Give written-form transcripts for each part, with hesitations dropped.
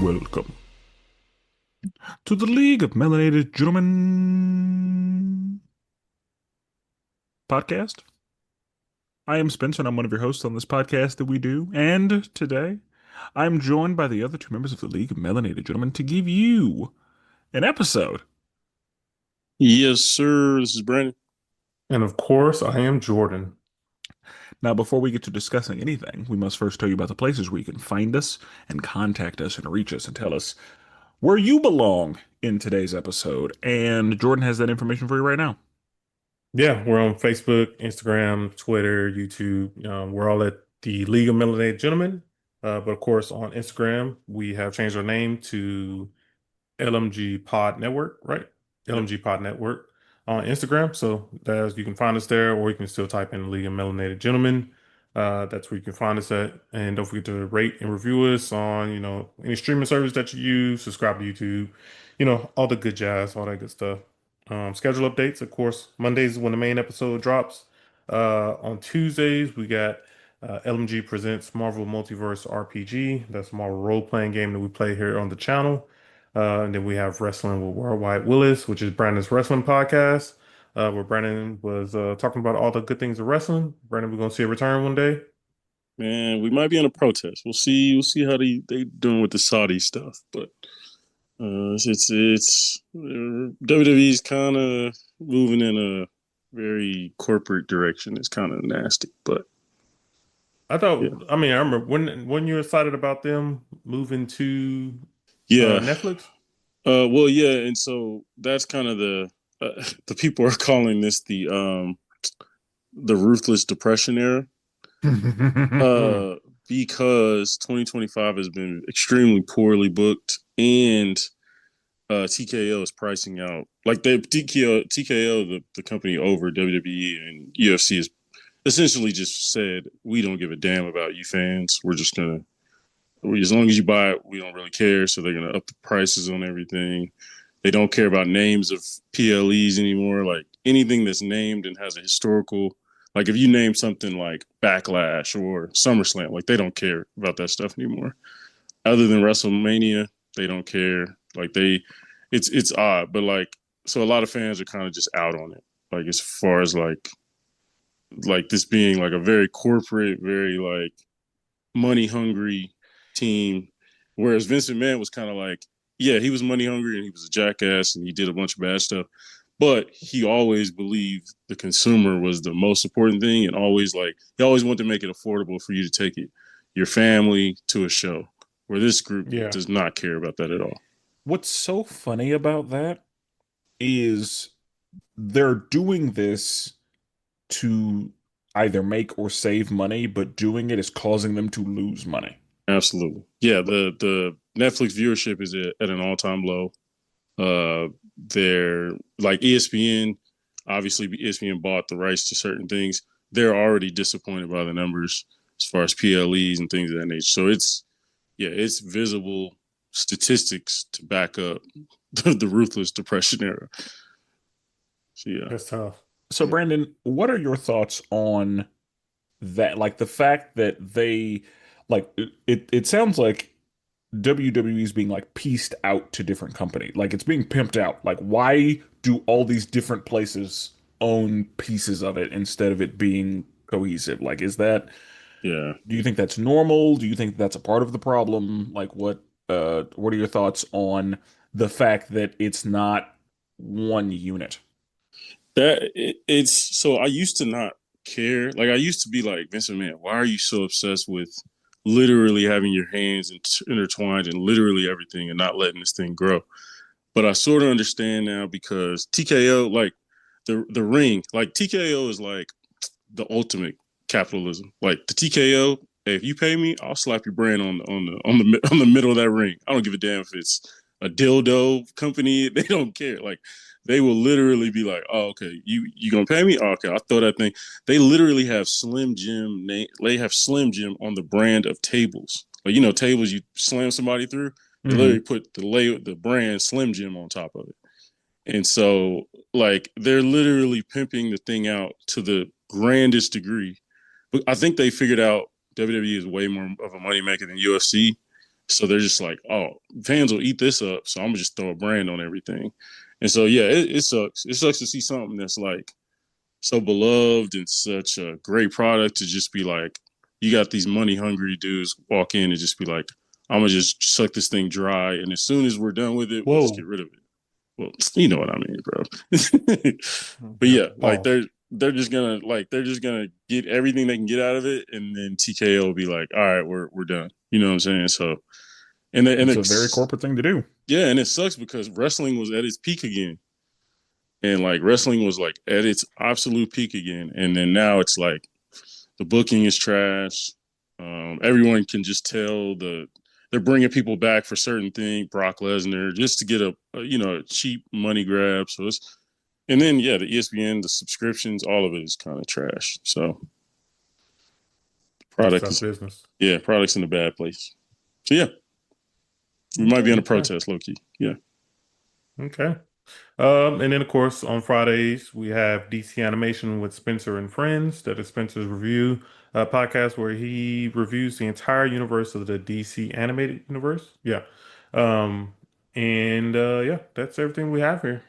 Welcome to the League of Melanated Gentlemen podcast. I am Spencer, and I'm one of your hosts on this podcast that we do. And today, I'm joined by the other two members of the League of Melanated Gentlemen to give you an episode. Yes, sir. This is Brandon. And of course, I am Jordan. Now, before we get to discussing anything, we must first tell you about the places where you can find us and contact us and reach us and tell us where you belong in today's episode. And Jordan has that information for you right now. Yeah, we're on Facebook, Instagram, Twitter, YouTube. We're all at the League of Melanated Gentlemen. But of course, on Instagram, we have changed our name to LMG Pod Network, right? Yep. LMG Pod Network on Instagram. So that's, you can find us there, or you can still type in League of Melanated Gentlemen. That's where you can find us at. And don't forget to rate and review us on, any streaming service that you use, subscribe to YouTube, all the good jazz, all that good stuff. Schedule updates, of course. Mondays is when the main episode drops. On Tuesdays, we got LMG Presents Marvel Multiverse RPG. That's a Marvel role-playing game that we play here on the channel. And then we have Wrestling with Worldwide Willis, which is Brandon's wrestling podcast, where Brandon was talking about all the good things of wrestling. Brandon, we're going to see a return one day. Man, we might be in a protest. We'll see. We'll see how they doing with the Saudi stuff. But it's WWE's kind of moving in a very corporate direction. It's kind of nasty, but I yeah, thought, I mean, I remember when you were excited about them moving to yeah. Netflix. Well, yeah, and so that's kind of the people are calling this the ruthless depression era. Because 2025 has been extremely poorly booked, and TKO is pricing out like the TKO, the company over WWE and UFC is essentially just said, we don't give a damn about you fans. We're just gonna, as long as you buy it, we don't really care. So they're gonna up the prices on everything. They don't care about names of PLEs anymore. Like anything that's named and has a historical, like if you name something like Backlash or SummerSlam, like they don't care about that stuff anymore. Other than WrestleMania, they don't care. Like it's odd, but like so a lot of fans are kind of just out on it. Like as far as like this being like a very corporate, very like money hungry team, whereas Vince McMahon was kind of like, yeah, he was money hungry and he was a jackass and he did a bunch of bad stuff, but he always believed the consumer was the most important thing, and always like he always wanted to make it affordable for you to take your family to a show. Where this group Yeah. does not care about that at all. What's so funny about that is they're doing this to either make or save money, but doing it is causing them to lose money. Absolutely, yeah. The Netflix viewership is at an all time low. They're like ESPN. Obviously, ESPN bought the rights to certain things. They're already disappointed by the numbers as far as PLEs and things of that nature. So it's visible statistics to back up the ruthless depression era. So yeah. That's tough. So, Brandon, what are your thoughts on that? Like the fact that they, like, it sounds like WWE is being like pieced out to different company. Like it's being pimped out. Like, why do all these different places own pieces of it instead of it being cohesive? Like, Yeah. do you think that's normal? Do you think that's a part of the problem? Like, what are your thoughts on the fact that it's not one unit? It's so I used to not care. Like I used to be like, Vince McMahon, why are you so obsessed with literally having your hands intertwined in literally everything and not letting this thing grow? But I sort of understand now because TKO, like the ring, like TKO is like the ultimate capitalism. Like the TKO, hey, if you pay me, I'll slap your brand on the middle of that ring. I don't give a damn if it's a dildo company. They don't care. Like they will literally be like, "Oh, okay, you gonna pay me? Oh, okay, I'll throw that thing." They literally have Slim Jim. They have Slim Jim on the brand of tables. Like tables you slam somebody through. They literally Hmm. put the brand Slim Jim on top of it. And so, like, they're literally pimping the thing out to the grandest degree. But I think they figured out WWE is way more of a moneymaker than UFC. So they're just like, oh, fans will eat this up, so I'm gonna just throw a brand on everything. And so yeah, it sucks. It sucks to see something that's like so beloved and such a great product to just be like, you got these money hungry dudes walk in and just be like, I'm gonna just suck this thing dry, and as soon as we're done with it, we'll just get Whoa. rid of it. Well, you know what I mean, bro. But Yeah. yeah, like Pause. they're just gonna get everything they can get out of it, and then TKO will be like, all right, we're done. You know what I'm saying? So and It's a very it's corporate thing to do. yeah, and it sucks because wrestling was at its peak again, and like wrestling was like at its absolute peak again, and then now it's like the booking is trash. Everyone can just tell they're bringing people back for certain things, Brock Lesnar, just to get a cheap money grab. So it's and then yeah, the ESPN, the subscriptions, all of it is kind of trash. So It's product tough is business. yeah, product's in a bad place. So yeah, we might be Okay. on a Okay. protest, low key. Yeah. Okay. And then of course on Fridays we have DC Animation with Spenser and Friends. That is Spencer's review podcast where he reviews the entire universe of the DC animated universe. Yeah. Um, and yeah, that's everything we have here.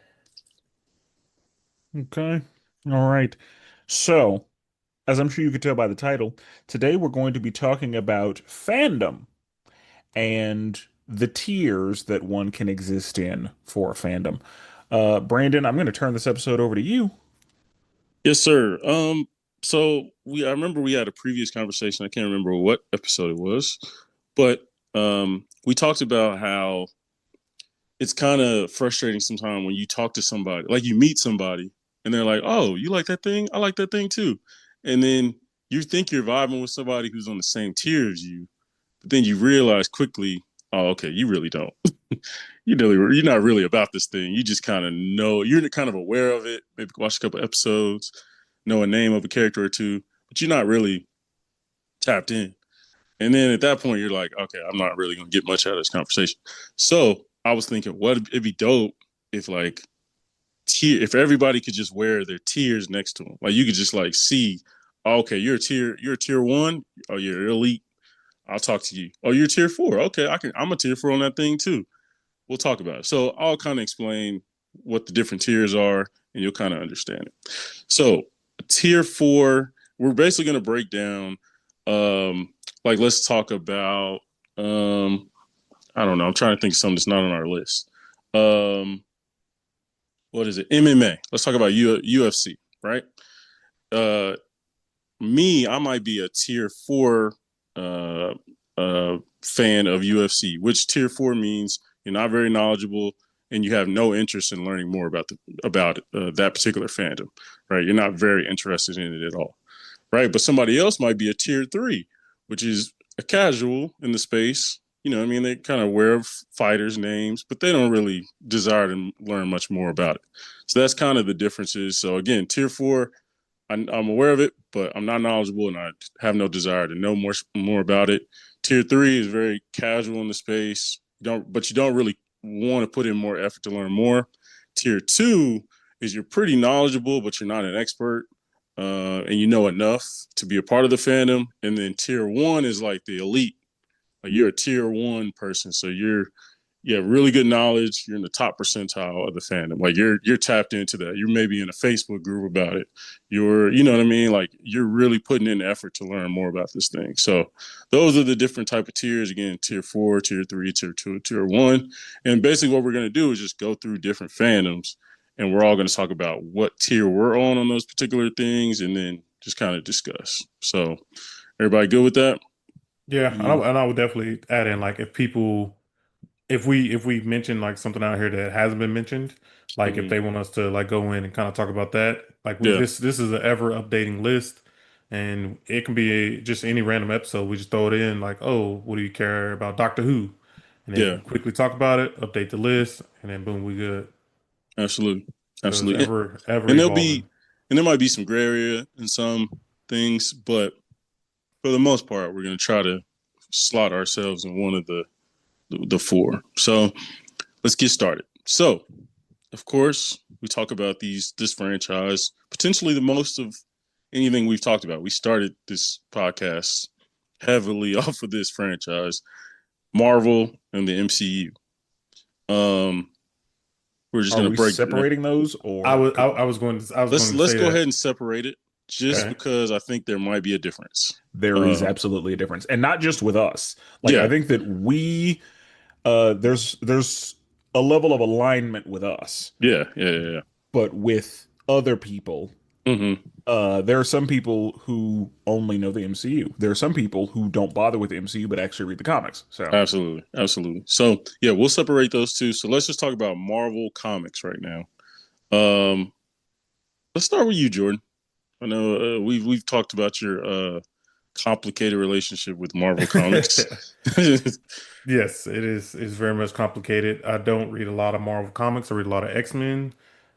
Okay. All right. So, as I'm sure you could tell by the title, today we're going to be talking about fandom and the tiers that one can exist in for a fandom. Brandon, I'm going to turn this episode over to you. Yes, sir. So I remember we had a previous conversation. I can't remember what episode it was, but we talked about how it's kind of frustrating sometimes when you talk to somebody, like you meet somebody, and they're like, "Oh, you like that thing? I like that thing too," and then you think you're vibing with somebody who's on the same tier as you, but then you realize quickly, "Oh, okay, you really don't. You're not really about this thing. You just kind of know. You're kind of aware of it. Maybe watch a couple episodes, know a name of a character or two, but you're not really tapped in. And then at that point, you're like, okay, I'm not really gonna get much out of this conversation. So I was thinking, what it'd be dope if like if everybody could just wear their tiers next to them. Like you could just like see, oh, okay, you're a tier one. Oh, you're elite. I'll talk to you. Oh, you're tier four. Okay, I'm a tier four on that thing too. We'll talk about it. So I'll kind of explain what the different tiers are, and you'll kind of understand it. So tier four, we're basically going to break down. Like let's talk about. I don't know. I'm trying to think of something that's not on our list. Um, what is it? MMA. Let's talk about UFC. Right. Uh, I might be a tier four uh, fan of UFC, which tier four means you're not very knowledgeable and you have no interest in learning more about that particular fandom, right? You're not very interested in it at all, right? But somebody else might be a tier three, which is a casual in the space. You know, I mean, they kind of aware of fighters' names, but they don't really desire to learn much more about it. So that's kind of the differences. So again, tier four, I'm aware of it, but I'm not knowledgeable and I have no desire to know more about it. Tier three is very casual in the space. You don't really want to put in more effort to learn more. Tier two is you're pretty knowledgeable, but you're not an expert, and you know enough to be a part of the fandom. And then tier one is like the elite. Like you're a tier one person, so you have really good knowledge. You're in the top percentile of the fandom. Like you're tapped into that. You're maybe in a Facebook group about it. You know what I mean? Like you're really putting in the effort to learn more about this thing. So those are the different type of tiers. Again, tier four, tier three, tier two, tier one. And basically what we're gonna do is just go through different fandoms and we're all gonna talk about what tier we're on those particular things and then just kind of discuss. So everybody good with that? Yeah, Yeah. and I would definitely add in like if we mention like something out here that hasn't been mentioned, like if Mm-hmm. they want us to like go in and kind of talk about that, like we Yeah. this is an ever updating list, and it can be just any random episode. We just throw it in like, oh, what do you care about Doctor Who? And then Yeah. we quickly talk about it, update the list, and then boom, we good. Absolutely. So it's Absolutely. ever And evolving. there might be some gray area in some things, but for the most part, we're going to try to slot ourselves in one of the four. So let's get started. So, of course, we talk about this franchise, potentially the most of anything we've talked about. We started this podcast heavily off of this franchise. Marvel and the MCU. We're just Are gonna we break. separating those or I was going to Let's say go ahead that. and separate it, just Okay. because I think there might be a difference. there is Um, absolutely a difference? And not just with us. Like I yeah, think that there's a level of alignment with us, yeah. but with other people, Hmm. there are some people who only know the MCU. There are some people who don't bother with the MCU but actually read the comics. So Absolutely, absolutely. So yeah, we'll separate those two. So let's just talk about Marvel comics right now. Um, let's start with you, Jordan. I know we've talked about your complicated relationship with Marvel comics. Yes, it is. It's very much complicated. I don't read a lot of Marvel comics. I read a lot of X-Men,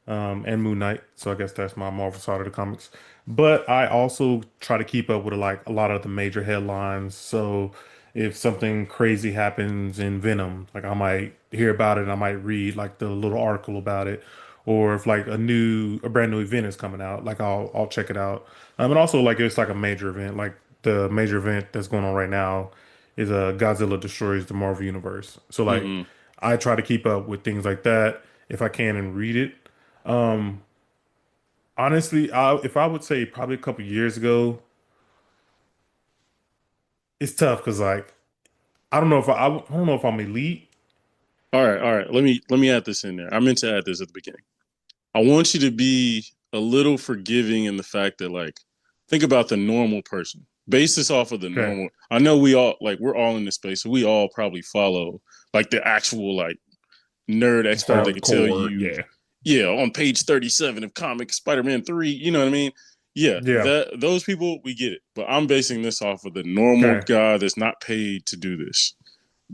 and Moon Knight. So I guess that's my Marvel side of the comics. But I also try to keep up with like a lot of the major headlines. So if something crazy happens in Venom, like I might hear about it and I might read like the little article about it. Or if like a brand new event is coming out, like I'll check it out. And also like it's like a major event, like the major event that's going on right now is Godzilla destroys the Marvel universe. So like Hmm. I try to keep up with things like that if I can and read it. Um Honestly, if I would say probably a couple years ago, it's tough because like I don't know if I'm elite. All right. Let me add this in there. I meant to add this at the beginning. I want you to be a little forgiving in the fact that like think about the normal person. Base this off of the Okay. normal. I know we're all in this space, so we all probably follow like the actual like nerd expert that can tell hardcore, you, yeah. yeah, on page 37 of comic Spider-Man 3, you know what I mean? Yeah, Yeah. that those people we get it. But I'm basing this off of the normal Okay. guy that's not paid to do this,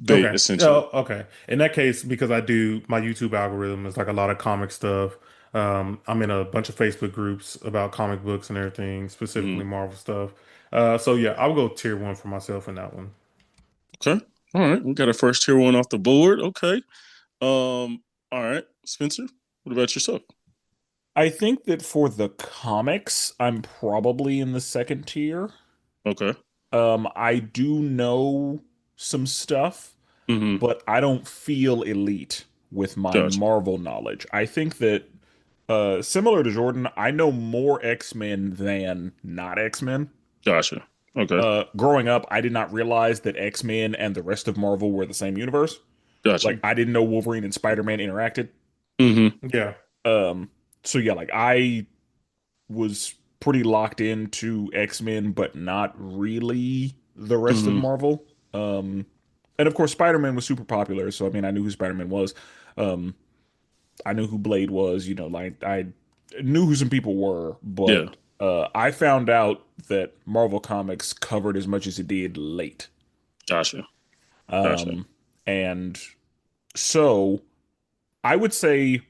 Okay. essentially. Oh, okay. In that case, because I do my YouTube algorithm is like a lot of comic stuff. I'm in a bunch of Facebook groups about comic books and everything, specifically Mhm. Marvel stuff. So yeah, I'll go tier one for myself in that one. Okay. All right. We got our first tier one off the board. Okay. All right. Spencer, what about yourself? I think that for the comics, I'm probably in the second tier. Okay. I do know some stuff, Mm-hmm. but I don't feel elite with my Gotcha. Marvel knowledge. I think that similar to Jordan, I know more X-Men than not X-Men. Gotcha. Okay. Growing up, I did not realize that X-Men and the rest of Marvel were the same universe. Gotcha. Like I didn't know Wolverine and Spider-Man interacted. Mm-hmm. Yeah. Um, so yeah, like I was pretty locked into X-Men, but not really the rest of Mm-hmm. Marvel. Um, and of course, Spider-Man was super popular, so I mean, I knew who Spider-Man was. Um, I knew who Blade was. You know, like I knew who some people were, Yeah. but I found out that Marvel Comics covered as much as it did late. Gotcha. Gotcha. Um, and so I would say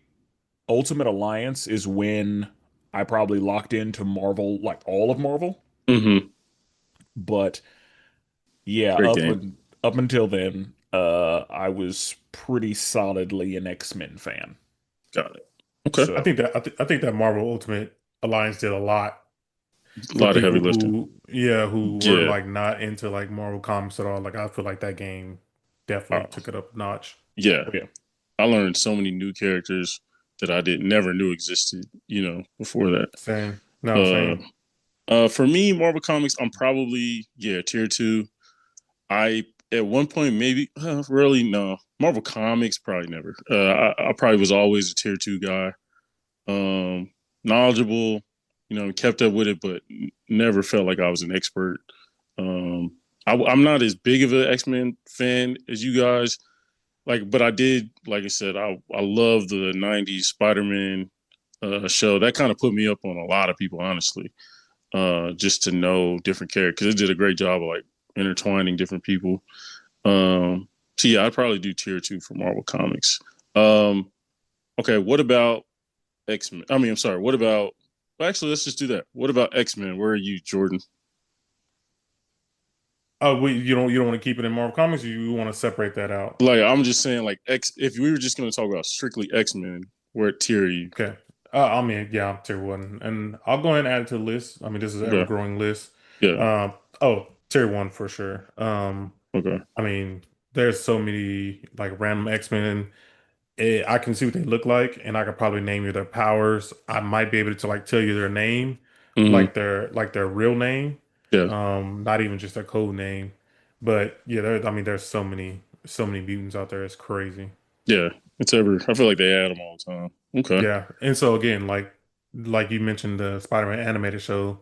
Ultimate Alliance is when I probably locked into Marvel, like all of Marvel. Mm-hmm. But yeah, Great game. up until then, I was pretty solidly an X-Men fan. Got it. Okay. I So think I think that Marvel Ultimate Alliance did a lot A for lot of heavy people lifting. who were Yeah. like not into like Marvel comics at all. Like I feel like that game definitely Uh, took it up a notch. yeah. oh yeah, I learned so many new characters that I did never knew existed, before that. Same. No, Uh same. for me, Marvel Comics, I'm probably, yeah, tier two. I at one point maybe really no. Marvel Comics probably never. I probably was always a tier two guy. Um Knowledgeable, kept up with it, but never felt like I was an expert. Um I'm not as big of an X-Men fan as you guys. Like, but I did, like I said, I love the '90s Spider-Man show. That kind of put me up on a lot of people, honestly. Just to know different characters, it did a great job of like intertwining different people. So yeah, I'd probably do tier two for Marvel Comics. Um, okay, what about X-Men? I mean, I'm sorry. What about? Well, actually, let's just do that. What about X-Men? Where are you, Jordan? Oh, you don't want to keep it in Marvel Comics, or you want to separate that out? Like, I'm just saying, like X. If we were just going to talk about strictly X-Men, where tier are you? Okay. I mean, yeah, I'm tier one, and I'll go ahead and add it to the list. I mean, this is an ever Okay. growing list. Yeah. Oh, tier one for sure. Okay. I mean. there's so many like random X-Men. I can see what they look like, and I could probably name you their powers. I might be able to like tell you their name, Hmm. like their real name, Yeah, not even just their code name. But yeah, I mean, there's so many mutants out there. It's crazy. yeah. It's ever. I feel like they add them all the time. Okay. Yeah, and so again, like you mentioned, the Spider-Man animated show,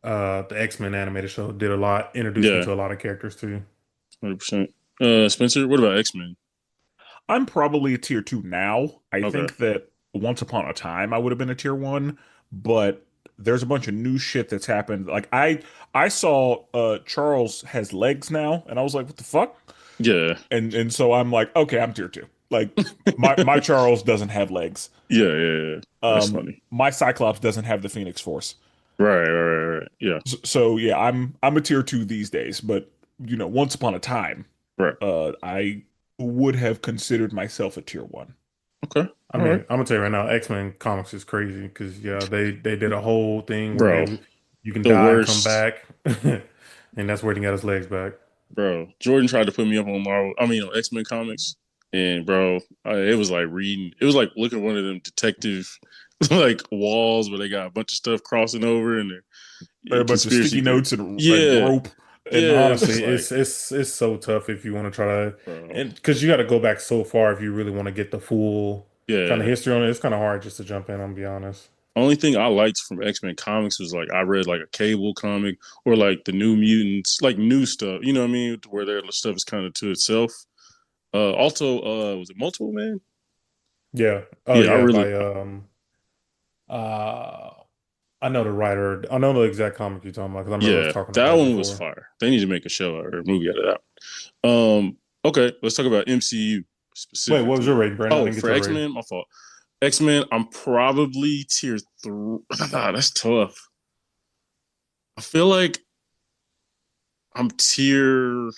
the X-Men animated show did a lot, introduced me Yeah, to a lot of characters too. 100%. Spencer, what about X-Men? I'm probably a tier two now. I Okay. think that once upon a time I would have been a tier one, but there's a bunch of new shit that's happened. Like I saw Charles has legs now, and I was like, what the fuck? Yeah. And so I'm like, okay, I'm tier two. Like my Charles doesn't have legs. Yeah, yeah, yeah. That's funny. My Cyclops doesn't have the Phoenix Force. Right, right, right, right. Yeah, So yeah, I'm a tier two these days, but once upon a time, right. I would have considered myself a tier one. Okay. I All mean, right. I'm gonna tell you right now, X-Men comics is crazy because yeah, they did a whole thing where Bro, they you can the die and come worst. back, and that's where he got his legs back. Bro, Jordan tried to put me up on Marvel. I mean, on X-Men comics, and bro, it was like reading. It was like looking at one of them detective like walls where they got a bunch of stuff crossing over and A bunch of conspiracy sticky theory. notes and Yeah, rope, and yeah. it's It's just Honestly, like, it's so tough if you want to try to, bro, and because you got to go back so far if you really want to get the full kind of yeah. history on it. It's kind of hard just to jump in. I'm be honest. Only thing I liked from X-Men comics was like I read like a Cable comic or like the New Mutants, like new stuff. You know what I mean? Where their stuff is kind of to itself. Also, was it Multiple Man? Yeah. Oh Yeah, I yeah. really, By uh, I know the writer. I know the exact comic you're talking about because I remember us yeah, talking that about it one was before. fire. They need to make a show or a movie out of that. Okay, let's talk about MCU Wait, what was specifically. your rating, Brandon? I Oh, didn't get for your X rating. Men, my fault. X Men, I'm probably tier three. That's tough. I feel like I'm tier.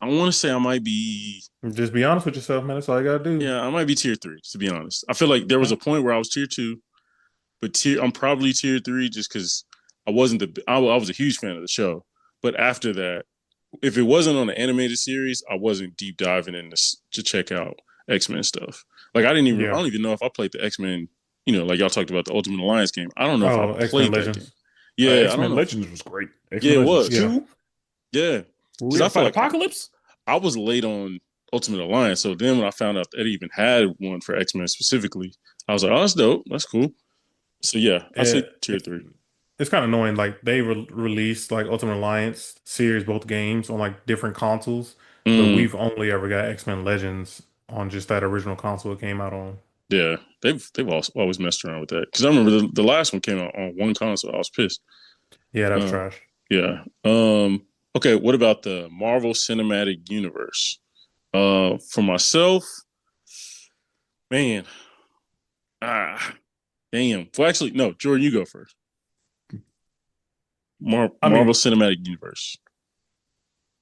I want to say I might be. Just be honest with yourself, man. That's all you gotta do. Yeah, I might be tier three. To be honest, I feel like there was Huh? a point where I was tier two, but I'm probably tier three just because I wasn't I was a huge fan of the show. But after that, if it wasn't on the animated series, I wasn't deep diving in this to check out X-Men stuff. Like I Yeah. don't even know if I played the X-Men, like y'all talked about the Ultimate Alliance game. I don't know if I Oh, X-Men played that game. Legends. Yeah, I don't X-Men know. Legends was great. Yeah, X-Men it Legends was. Yeah. 2, Yeah. where we Cause had I to feel fight like Apocalypse. I was late on Ultimate Alliance. So then when I found out that it even had one for X-Men specifically, I was like, oh, that's dope. That's cool. So yeah, I say tier It's three. it's kind of annoying. Like they released like Ultimate Alliance series, both games on like different consoles, but Mm, we've only ever got X-Men Legends on just that original console it came out on. yeah. They've also always messed around with that. Because I remember the last one came out on one console. I was pissed. Yeah, that was Uh, trash. Yeah. Okay, what about the Marvel Cinematic Universe? For myself, man, ah, damn. Well, actually, no, Jordan, you go first. I Marvel mean, Cinematic Universe.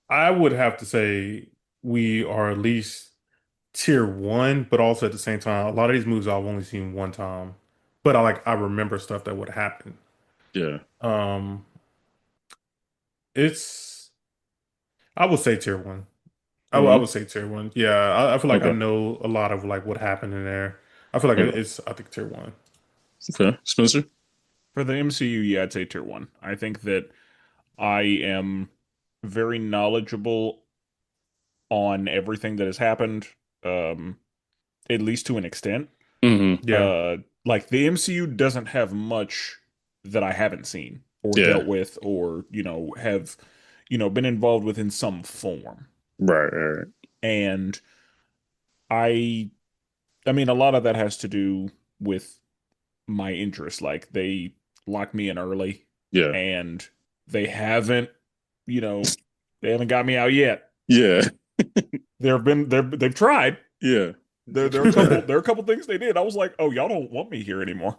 I would have to say we are at least tier one, but also at the same time, a lot of these movies I've only seen one time. But I remember stuff that would happen. Yeah. Um, it's I would say tier one. Tier I one. would say tier one. Yeah, I feel like I Okay. know a lot of like what happened in there. I feel like Okay. it's I think tier one. Okay. Spencer. For the MCU, yeah, I'd say tier one. I think that I am very knowledgeable on everything that has happened, um, at least to an extent. Mm-hmm. Yeah, Like the MCU doesn't have much that I haven't seen or Yeah. dealt with or, have, been involved with in some form. Right. Right. And I I mean a lot of that has to do with my interest. Like they locked me in early Yeah. and they haven't, you know, they haven't got me out yet. Yeah. They've tried. Yeah. There are a couple things they did. I was like, "Oh, y'all don't want me here anymore."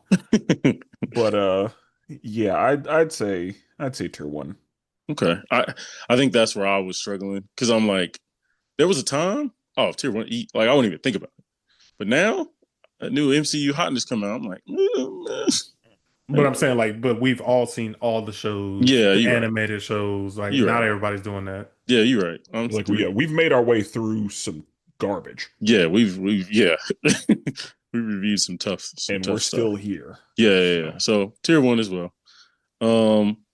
But yeah, I'd say tier 1. Okay. I think that's where I was struggling because I'm like, there was a time, oh, tier one, eat like I wouldn't even think about it. But now, a new MCU hotness come out. I'm like, but I'm saying like, but we've all seen all the shows, yeah, the you're right. animated shows. Like You're not right. everybody's doing that. Yeah, you're right. Like Three. we've made our way through some garbage, Yeah, we've yeah, we reviewed some and we're tough stuff. still here. Yeah, yeah, yeah. So So tier one as well.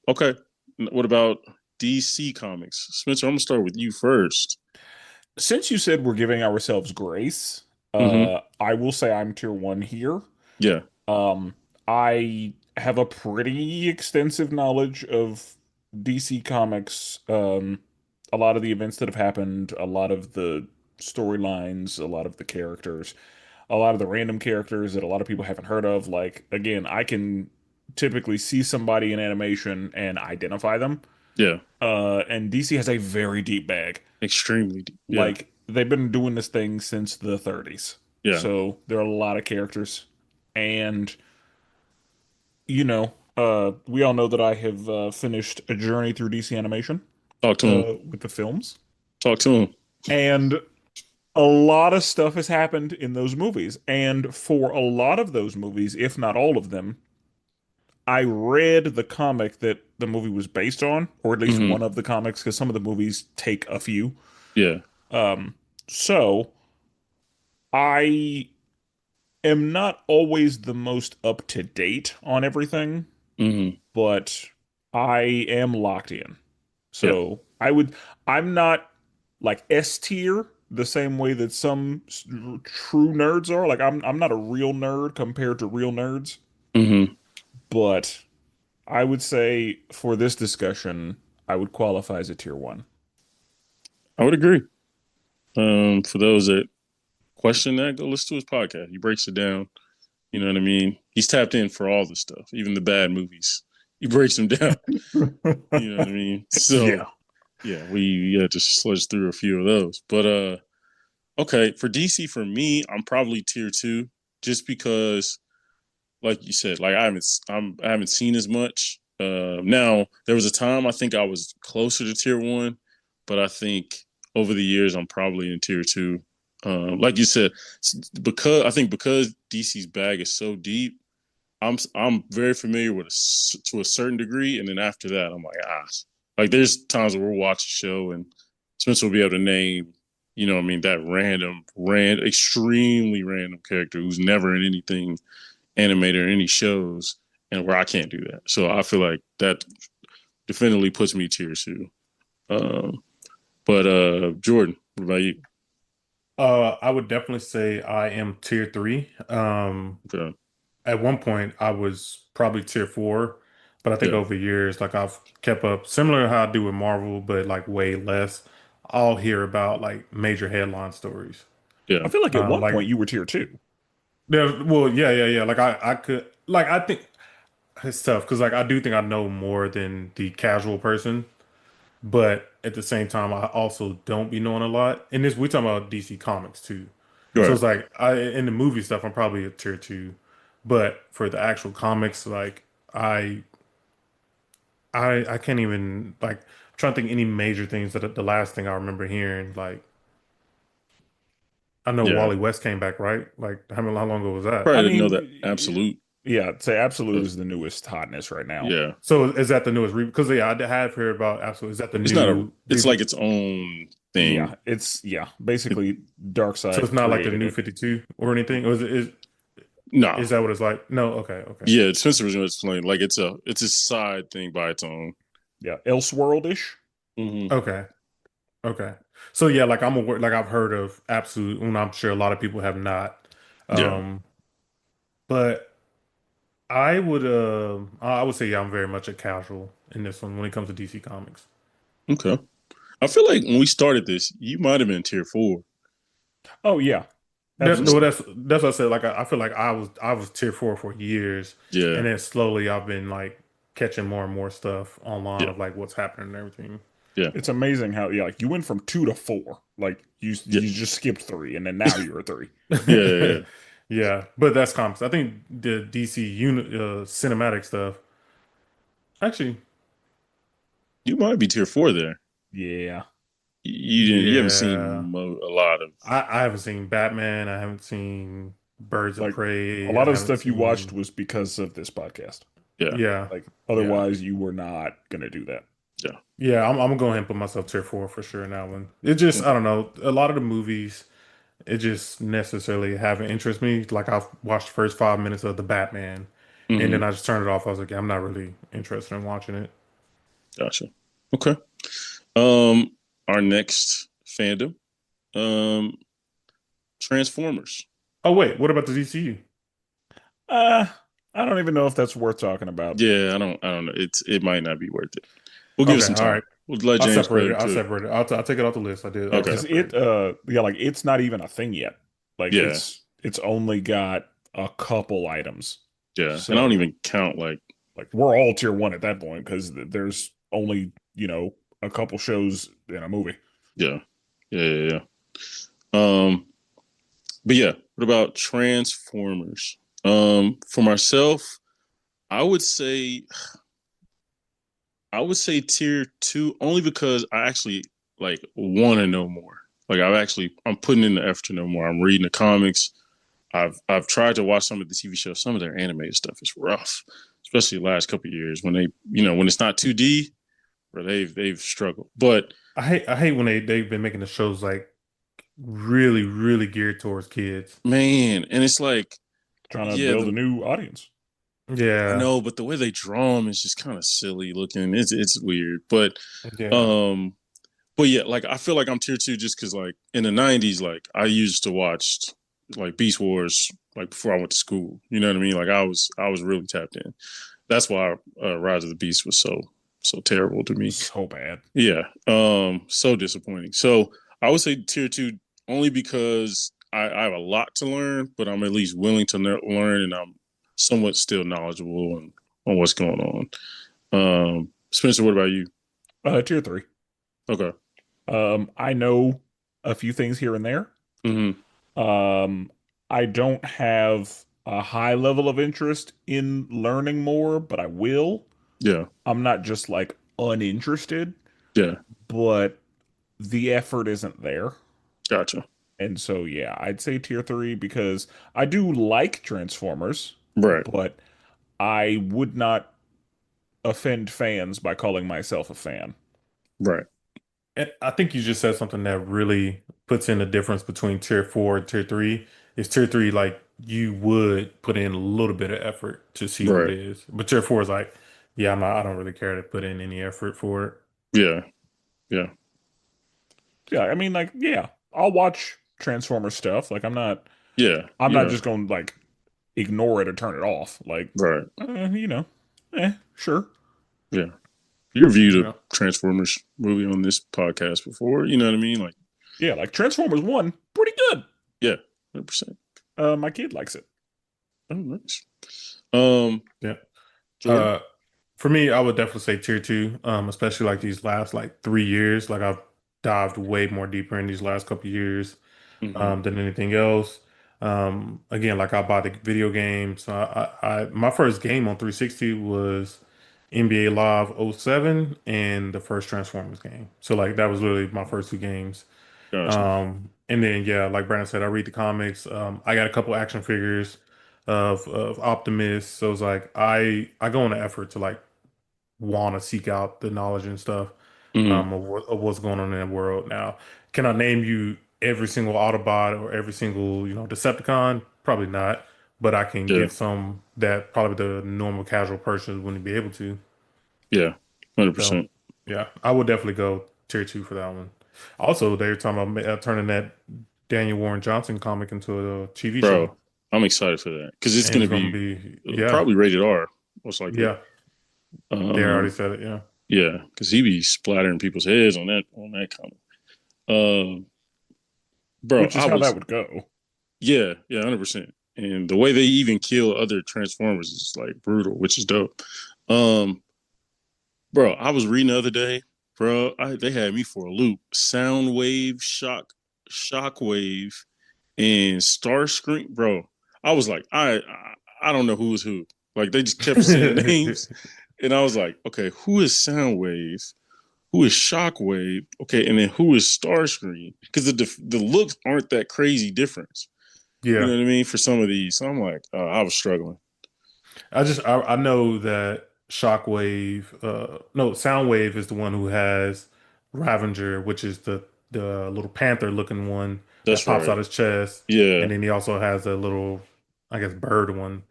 Okay. What about DC Comics? Spencer, I'm gonna start with you first. since you said we're giving ourselves grace, Mm-hmm. I will say I'm tier one here. Yeah. Um, I have a pretty extensive knowledge of DC Comics. A lot of the events that have happened, a lot of the storylines, a lot of the characters, a lot of the random characters that a lot of people haven't heard of. Like, again, I can typically see somebody in animation and identify them. Yeah. And DC has a very deep bag. Extremely deep. Yeah. Like, they've been doing this thing since the 30s. Yeah. So there are a lot of characters. And we all know that I have finished a journey through DC animation Talk to him. with the films, Talk to him. and a lot of stuff has happened in those movies. And for a lot of those movies, if not all of them, I read the comic that the movie was based on, or at least Mm-hmm. one of the comics, because some of the movies take a few. Yeah. Um, so I am not always the most up to date on everything, Mm-hmm. but I am locked in. Yeah. So I'm not like S tier the same way that some true nerds are. Like I'm not a real nerd compared to real nerds, Mm-hmm. but I would say for this discussion, I would qualify as a tier one. I would agree. For those that question that, go listen to his podcast. He breaks it down. You know what I mean? He's tapped in for all the stuff, even the bad movies. He breaks them down. You know what I mean? So Yeah. yeah, we had to sledge through a few of those. But okay, for DC for me, I'm probably tier two, just because, like you said, like I haven't seen as much. Now there was a time I think I was closer to tier one, but I think over the years I'm probably in tier two. Like you said, because DC's bag is so deep, I'm very familiar with to a certain degree, and then after that, I'm like like there's times where we'll watch a show and Spencer will be able to name, you know, what I mean, that extremely random character who's never in anything animated or any shows, and where I can't do that. So I feel like that definitively puts me tier two. Um, but Jordan, what about you? I would definitely say I am tier three. Okay. At one point I was probably tier four, but I think Yeah. over years, like I've kept up similar to how I do with Marvel, but like way less. I'll hear about like major headline stories. I Yeah. feel like at one Like point you were tier two. well, yeah, yeah, yeah. Like I could, like I think it's tough because like I do think I know more than the casual person, but at the same time, I also don't be knowing a lot. And this we talking about DC Comics too, so Right. it's like I in the movie stuff, I'm probably a tier two, but for the actual comics, like I I can't even like I'm trying to think any major things that the last thing I remember hearing like. I know Yeah. Wally West came back, right? Like, how long ago was that? I Probably didn't know mean, that absolute. yeah, say Absolute But is the newest hotness right now. yeah. So is that the newest reboot? Because yeah, I have heard about Absolute. Is that the It's not a. new It's like reboot? its own Yeah, thing. basically So it's Darkseid not like the created new it. 52 or anything? Or Nah. is that what it's like? No, okay, okay. Yeah, Spencer was going to explain. Like it's a side thing by its own. Yeah, Elseworldish. Hmm. Okay. Okay. So yeah, like I'm aware, like I've heard of Absolute, and I'm sure a lot of people have not. Yeah. Um, but I would say yeah, I'm very much a casual in this one when it comes to DC Comics. Okay. I feel like when we started this, you might have been tier four. Oh yeah, No, absolutely. that's what I said. Like I feel like I was tier four for years, Yeah. and then slowly I've been like catching more and more stuff online Yeah. of like what's happening and everything. Yeah. It's amazing how like you went from two to four. Like Yeah. you just skipped three, and then now you're a three. Yeah. Yeah. Yeah, but that's comics. I think the DC unit cinematic stuff. Actually, You might be tier four there. Yeah, You didn't. You haven't yeah. seen a lot of. I haven't seen Batman. I haven't seen Birds of like a Prey. lot I of the haven't stuff you watched seen. was because of this podcast. Yeah. Yeah, Like yeah, otherwise, you were not gonna do that. Yeah. Yeah, I'm gonna go ahead and put myself tier four for sure in that one. It just, I don't know, a lot of the movies, it just necessarily haven't interest me. Like I've watched the first 5 minutes of the Batman, and then Hmm. I just turned it off. I was like, I'm not really interested in watching it. Gotcha. Okay. Um, our next fandom, um, Transformers. Oh wait, what about the DCU? Uh, I don't even know if that's worth talking about. Yeah, I don't know. It might not be worth it. We'll give it Okay, some all time. right. We'll let I'll James separate put it. I'll into it. separate it. I'll take it off the list. I did. I'll Okay. Because separate it it. yeah, like it's not even a thing yet. Like Yeah. it's only got a couple items. Yeah. And I don't So even count like we're all tier one at that point because there's only, a couple shows in a movie. yeah. Yeah. Um, but yeah, what about Transformers? For myself, I would say I would say tier two only because I actually like want to know more. Like I'm putting in the effort to know more. I'm reading the comics. I've tried to watch some of the TV shows. Some of their animated stuff is rough, especially the last couple of years when they, when it's not 2D, where they've struggled. But I hate when they've been making the shows like really geared towards kids. man, and it's like, Trying to yeah, build the a new audience. I Yeah, know, but the way they draw them is just kind of silly looking. It's weird, but yeah, um, but yeah, like I feel like I'm tier two just because like in the '90s, like I used to watch like Beast Wars like before I went to school. You know what I mean? Like I was really tapped in. That's why Rise of the Beast was so terrible to me. So bad. Yeah, so disappointing. So I would say tier two only because I have a lot to learn, but I'm at least willing to learn, and I'm somewhat still knowledgeable on what's going on. Spencer, what about you? Tier three. Okay. I know a few things here and there. Hmm. Um, I don't have a high level of interest in learning more, but I will. Yeah. I'm not just like uninterested, Yeah. but the effort isn't there. Gotcha. And so, yeah, I'd say tier three because I do like Transformers, Right. but I would not offend fans by calling myself a fan. Right. and I think you just said something that really puts in the difference between tier four and tier three. Is tier three like you would put in a little bit of effort to see what it Right. is, but tier four is like, yeah, I don't really care to put in any effort for it. Yeah. Yeah. Yeah, I mean, like, yeah, I'll watch Transformers stuff. Like, Yeah. I'm not Yeah. just going to like ignore it or turn it off. Like, Right. you know, sure. Yeah. You reviewed a Yeah. Transformers movie on this podcast before. You know what I mean? Like, Yeah, like Transformers 1, pretty good. yeah, 100%. My kid likes it. Oh, nice. Um, Yeah. Jordan. Uh, for me, I would definitely say tier two, especially like these last like 3 years. Like I've dived way more deeper in these last couple years Hmm. than anything else. Again, like I bought the video games. My first game on 360 was NBA Live '07 and the first Transformers game. So like that was literally my first two games. Gotcha. And then yeah, like Brandon said, I read the comics. I got a couple action figures of Optimus. So it's like I go on an effort to like want to seek out the knowledge and stuff Hmm. of what's going on in the world. Now, can I name you every single Autobot or every single, Decepticon? Probably not, but I can Yeah. give some that probably the normal casual person wouldn't be able to. Yeah. hundred So, percent, yeah, I would definitely go tier two for that one. Also, they were talking about turning that Daniel Warren Johnson comic into a TV show, bro. I'm excited for that because it's and gonna it's going to be be, yeah, probably rated R, most likely. yeah, they already Um, said it, yeah. yeah, because he be splattering people's heads on that comic. Um, bro, Which is I how that was would go. yeah, 100%. And the way they even kill other Transformers is like brutal, which is dope. Um, bro, I was reading the other day, bro. They had me for a loop. Soundwave, Shockwave, and Starscream, bro. I was like, I don't know who is who. Like they just kept saying names, and I was like, okay, who is Soundwave? Who is Shockwave? Okay, and then who is Starscream? Because the looks aren't that crazy difference. You know Yeah. what I mean? For some of these, so I'm like, I was struggling. I know that Shockwave, no, Soundwave is the one who has Ravager, which is the little panther looking one that That's pops right. out his chest, Yeah, and then he also has a little, I guess, bird one.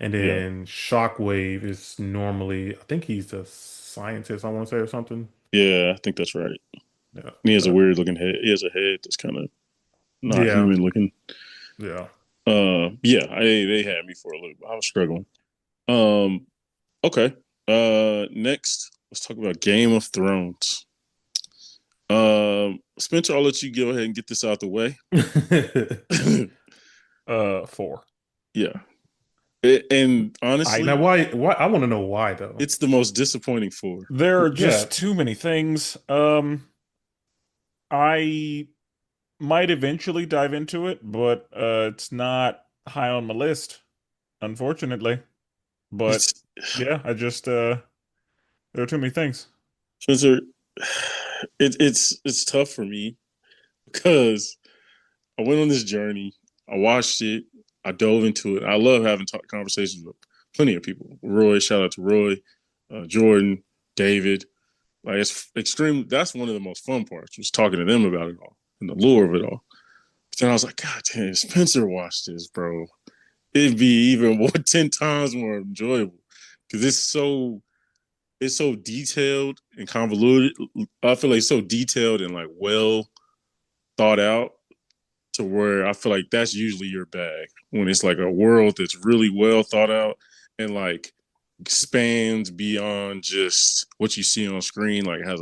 And yeah, then Shockwave is normally, I think he's a scientist, I want to say, or something. yeah. I think that's right. Yeah, He has a yeah, weird looking head. He has a head that's kind of not yeah, human looking. yeah. Yeah. They had me for a little bit. I was struggling. Um, okay. Next, let's talk about Game of Thrones. Spencer, I'll let you go ahead and get this out the way. Four. Yeah. And I now honestly, why I want to know why though. it's the most disappointing four. There are Yeah, just too many things. I might eventually dive into it, but it's not high on my list, unfortunately. But It's yeah, I just there are too many things. Spencer, it's tough for me because I went on this journey. I watched it. I dove into it. I love having conversations with plenty of people. Roy, shout out to Roy, Jordan, David. Like it's extreme. That's one of the most fun parts was talking to them about it all and the lore of it all. But then I was like, God damn, if Spencer watched this, bro, it'd be even more 10 times more enjoyable because it's so detailed and convoluted. I feel like it's so detailed and like well thought out to where I feel like that's usually your bag when it's like a world that's really well thought out and like spans beyond just what you see on screen, like it has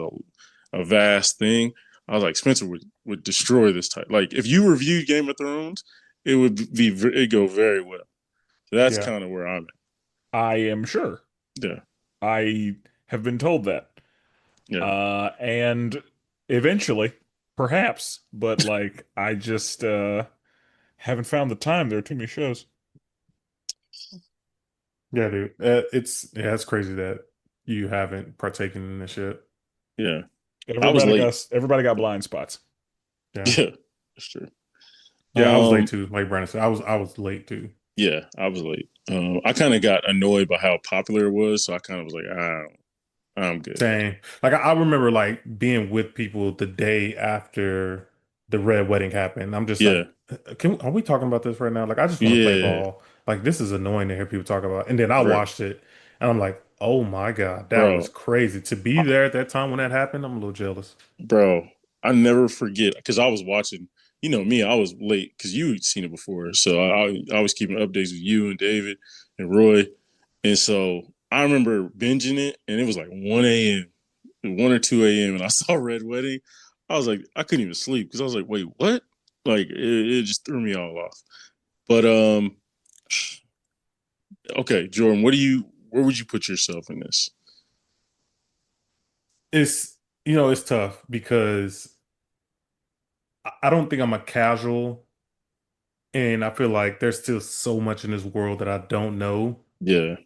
a vast thing. I was like, Spencer would destroy this type. Like if you reviewed Game of Thrones, it'd go very well. So that's yeah, kind of where I'm I am sure. at. Yeah, I have been told that. yeah, And eventually, perhaps, but like I just haven't found the time. There are too many shows. yeah, dude. It's crazy that you haven't partaken in this shit. yeah. I was late. Everybody got blind spots. Yeah, Yeah, that's true. yeah. I was late Um, too. Like Brandon said, I was late too. yeah, I was late. I kind of got annoyed by how popular it was, so I kind of was like, I'm good. Same. Like I remember like being with people the day after the red wedding happened. I'm just Yeah, like, are we talking about this right now? Like I just want to play yeah, ball. Like this is annoying to hear people talk about. And then I right, watched it and I'm like, oh my God, that was bro. crazy. To be I, there at that time when that happened, I'm a little jealous. bro, I never forget because I was watching. You know me, I was late because you had seen it before, so I was keeping updates with you and David and Roy, and so I remember binging it, and it was like 1 a.m., 1 or 2 a.m., and I saw Red Wedding. I was like, I couldn't even sleep because I was like, wait, what? Like it just threw me all off. But okay, Jordan, where would you put yourself in this? It's, it's tough because I don't think I'm a casual and I feel like there's still so much in this world that I don't know, Yeah,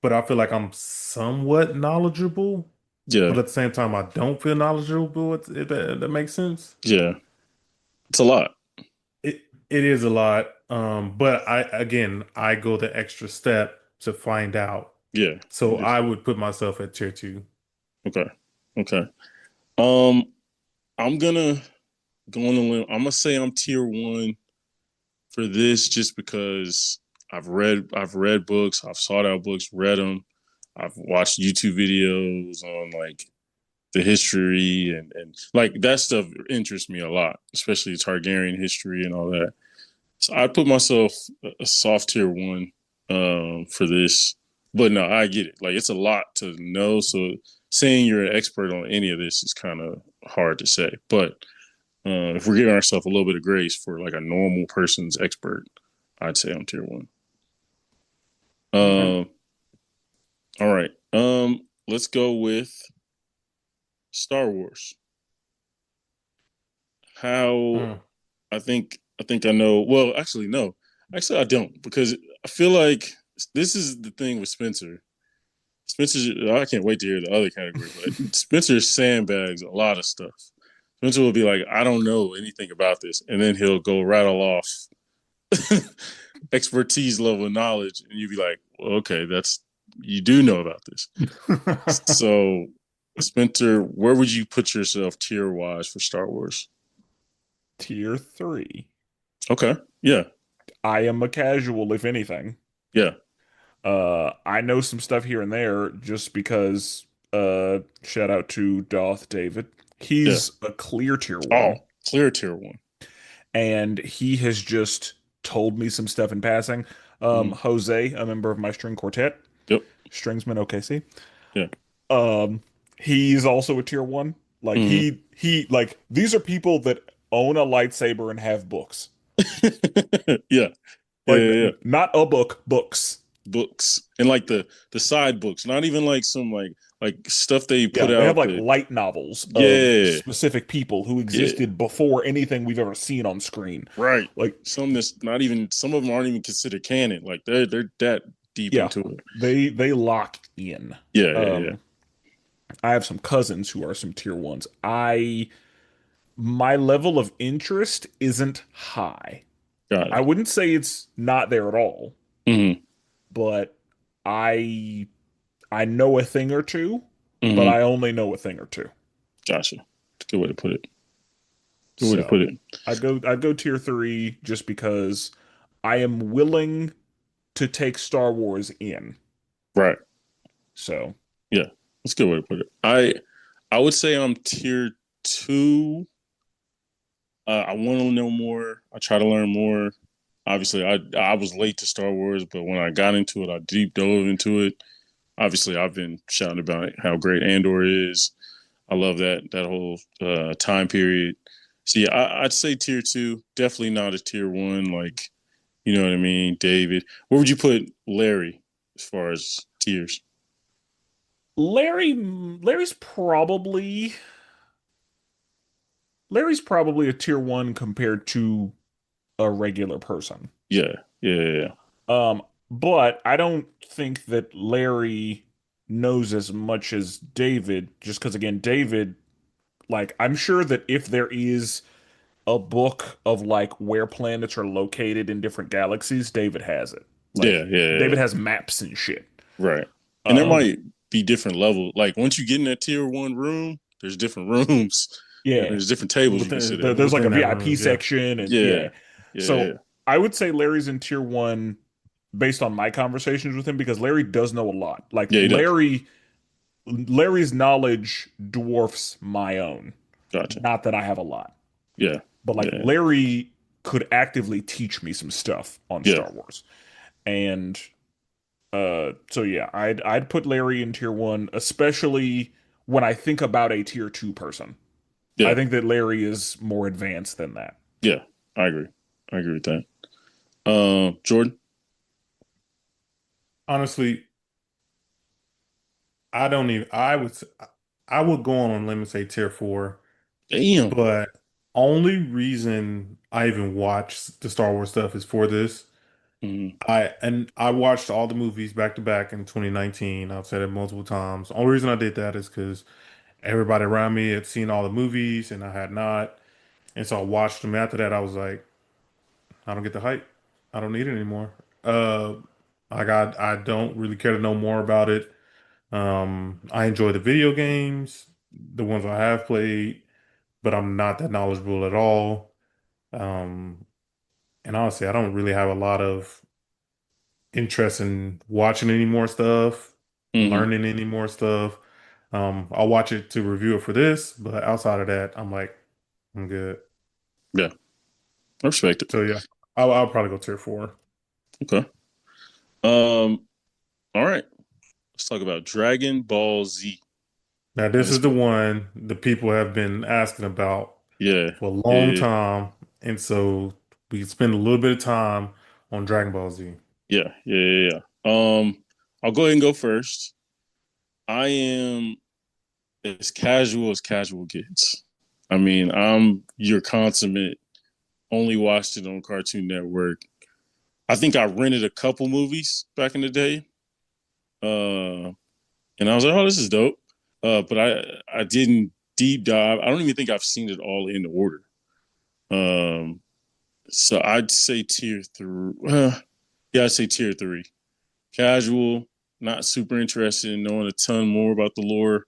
but I feel like I'm somewhat knowledgeable. yeah, But at the same time, I don't feel knowledgeable. If that makes sense. yeah. It's a lot. It is a lot. But I go the extra step to find out. Yeah, So you do. I would put myself at tier two. Okay, okay. Um, I'm gonna go on a limb. I'm gonna say I'm tier 1 for this just because I've read books, I've sought out books, read them, I've watched YouTube videos on like the history and like that stuff interests me a lot, especially Targaryen history and all that. So I put myself a soft tier 1 for this. But no, I get it. Like it's a lot to know. So saying you're an expert on any of this is kind of hard to say. But if we're giving ourselves a little bit of grace for like a normal person's expert, I'd say I'm tier 1. Okay. Um, all right. Let's go with Star Wars. How Mm. I think I know. Well, actually, no. Actually, I don't because I feel like this is the thing with Spencer. Spencer, I can't wait to hear the other category, but Spencer sandbags a lot of stuff. Spencer will be like, I don't know anything about this. And then he'll go rattle off expertise level knowledge. And you'd be like, well, okay, you do know about this. So, Spencer, where would you put yourself tier wise for Star Wars? Tier three. Okay. Yeah. I am a casual, if anything. Yeah. I know some stuff here and there just because, shout out to Darth David. Yeah. He's a clear tier Oh, one, clear tier one. and he has just told me some stuff in passing. Mm-hmm. Jose, a member of my string quartet, Yep. Stringsman OKC. Yeah. Um, he's also a tier one. Like Mm-hmm. like these are people that own a lightsaber and have books. Yeah. Yeah. Like Yeah. Yeah. not a book, books. Books and like the side books, not even like some like stuff they put Yeah, they have out like that light novels of yeah, specific people who yeah, existed before anything we've ever seen on screen. right. Like, Some that's not even some of them aren't even considered canon. Like they're that deep yeah, into it. they lock in. Yeah, yeah, yeah. Um, I have some cousins who are some tier ones. My level of interest isn't high. Got I it. wouldn't say it's not there at all, Mm-hmm. but I I know a thing or two, but Mm-hmm. I only know a thing or two. Gotcha. Good way to put it. Good way to put So it. I'd go tier three just because I am willing to take Star Wars in. Right. So Yeah. That's a good way to put it. I would say I'm tier two. I want to know more. I try to learn more. Obviously, I was late to Star Wars, but when I got into it, I deep dove into it. Obviously, I've been shouting about how great Andor is. I love that whole time period. So yeah, I'd say tier two. Definitely not a tier one. Like you know what I mean, David. Where would you put Larry as far as tiers? Larry's probably a tier one compared to a regular person. Yeah, yeah, yeah, But I don't think that Larry knows as much as David, just because again, David, like I'm sure that if there is a book of like where planets are located in different galaxies, David has it. yeah, Like yeah, yeah, David yeah. has maps and shit. Right. And there Um, might be different levels. Like once you get in that tier one room, there's different rooms and yeah. there's different tables you can sit at. There's like a Within that VIP room, yeah. section and Yeah, yeah. yeah, yeah, So I would say Larry's in tier one based on my conversations with him because Larry does know a lot. Like yeah. He does. Larry's knowledge dwarfs my own. Gotcha. Not that I have a lot, Yeah, but like yeah, Larry could actively teach me some stuff on yeah, Star Wars. And so yeah, I'd put Larry in tier one, especially when I think about a tier two person. I yeah, think that Larry is more advanced than that. yeah. I agree. I agree with that. Jordan. Honestly, I don't even. I would go on a limb and say tier four, Damn. but only reason I even watch the Star Wars stuff is for this. Mm-hmm. I watched all the movies back to back in 2019. I've said it multiple times. The only reason I did that is because everybody around me had seen all the movies and I had not. And so I watched them. After that, I was like, I don't get the hype. I don't need it anymore. Uh, I don't really care to know more about it. I enjoy the video games, the ones I have played, but I'm not that knowledgeable at all. Um, and honestly, I don't really have a lot of interest in watching any more stuff, Mm-hmm. learning any more stuff. I'll watch it to review it for this, but outside of that, I'm like, I'm good. Yeah, I respect it. So yeah, I'll probably go tier four. Okay. Um. All right. Let's talk about Dragon Ball Z. Now, Now this this, is the one the people have been asking about yeah, for a long yeah, time, and so we can spend a little bit of time on Dragon Ball Z. yeah, yeah, yeah, yeah. I'll go ahead and go first. I am as casual gets. I mean, I'm your consummate. Only watched it on Cartoon Network. I think I rented a couple movies back in the day, uh, and I was like, "Oh, this is dope." But I didn't deep dive. I don't even think I've seen it all in order. Um, so I'd say tier three. Yeah, I'd say tier three. Casual. Not super interested in knowing a ton more about the lore,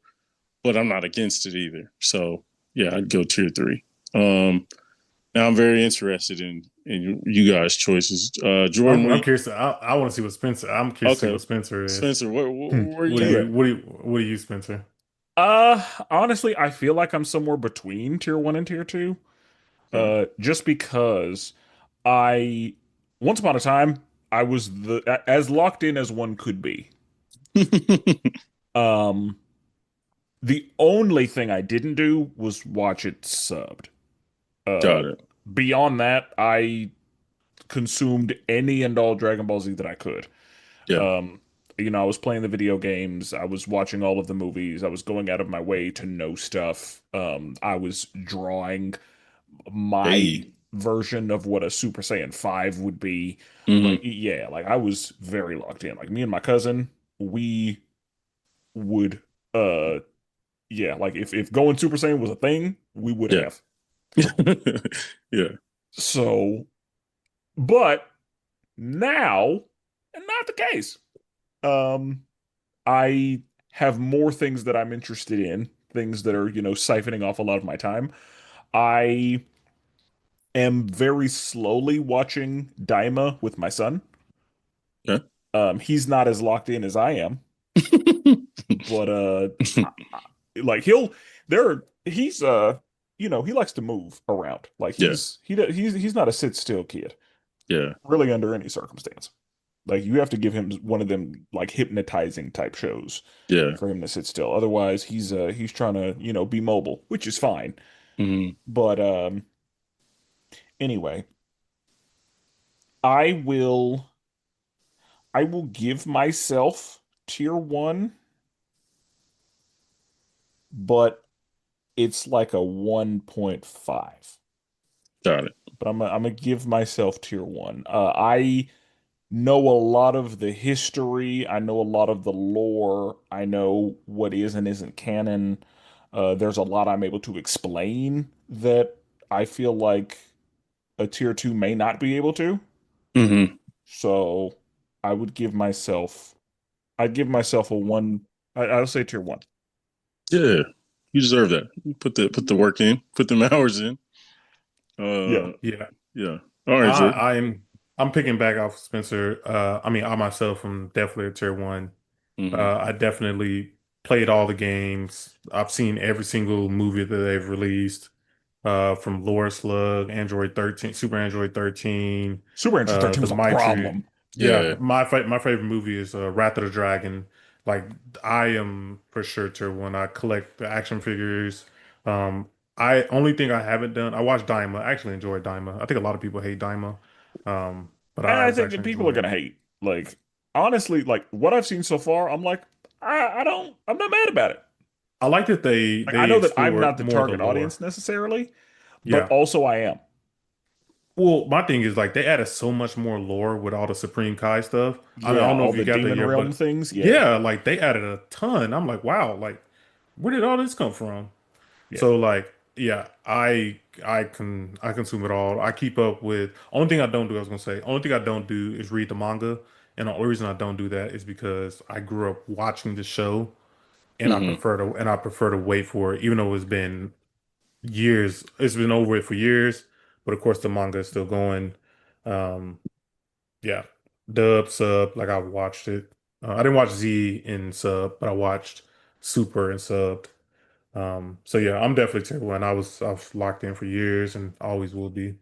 but I'm not against it either. So yeah, I'd go tier three. Now I'm very interested in you guys' choices. Jordan, I'm curious. I want to see what Spencer. I'm curious to see okay, what Spencer is. Spencer, where Hmm. where What do you you? at? What do you, Spencer? Honestly, I feel like I'm somewhere between tier one and tier two. Okay. Just because I once upon a time I was as locked in as one could be. Um, the only thing I didn't do was watch it subbed. Uh, Got it. Beyond that, I consumed any and all Dragon Ball Z that I could. Yeah. Um, I was playing the video games, I was watching all of the movies, I was going out of my way to know stuff. I was drawing my Hey. version of what a Super Saiyan 5 would be. Like, Mm-hmm. yeah, like I was very locked in. Like me and my cousin, we would yeah, like if going Super Saiyan was a thing, we would Yeah. have. Yeah. So, but now, not the case. Um, I have more things that I'm interested in, things that are, siphoning off a lot of my time. I am very slowly watching Daima with my son. Okay. He's not as locked in as I am, but like he likes to move around. Like Yeah. he's not a sit still kid, Yeah. really under any circumstance. Like you have to give him one of them like hypnotizing type shows Yeah. for him to sit still. Otherwise, he's trying to, be mobile, which is fine. Mm-hmm. But anyway, I will I will give myself tier 1, but it's like a 1.5. Got it. But I'm gonna give myself tier 1. I know a lot of the history. I know a lot of the lore. I know what is and isn't canon. There's a lot I'm able to explain that I feel like a tier 2 may not be able to. Mm-hmm. So I would give myself, I'd give myself a one. I'll say tier 1. Yeah. You deserve that. You put the work in, put them hours in. Yeah. Yeah. Yeah. All right, Jordan. I I'm picking back off Spencer. I mean, I myself am definitely a tier one. Mm-hmm. I definitely played all the games. I've seen every single movie that they've released. From Laura Slug, Android 13, Super Android 13, Super Entry 13 the was a Mitri. problem. Yeah, Yeah. my favorite movie is Wrath of the Dragon. Like I am for sure tier one. I collect the action figures. Um, I only thing I haven't done. I watched Daima. I actually enjoyed Daima. I think a lot of people hate Daima, but And I I was think that actually people are enjoying it. gonna hate. Like, honestly, like what I've seen so far, I'm like, I'm not mad about it. I like that Like, I they know that I'm not explored the more of the target lore. audience necessarily, but Yeah. also I am. Well, my thing is like they added so much more lore with all the Supreme Kai stuff. I Yeah, don't know all if you the got that demon yet, realm but things. Yeah, yeah, like they added a ton. I'm like, wow, like where did all this come from? yeah. So like, yeah, I consume it all. I keep up with. Only thing I don't do, I was gonna say, only thing I don't do is read the manga, and the only reason I don't do that is because I grew up watching the show, and Mm-hmm. I prefer to wait for it, even though it's been years. It's been over it for years, but of course the manga is still going. Um, yeah, dub sub, like I watched it. I didn't watch Z in sub, but I watched Super and subbed. So yeah, I'm definitely tier one. I've locked in for years and always will be.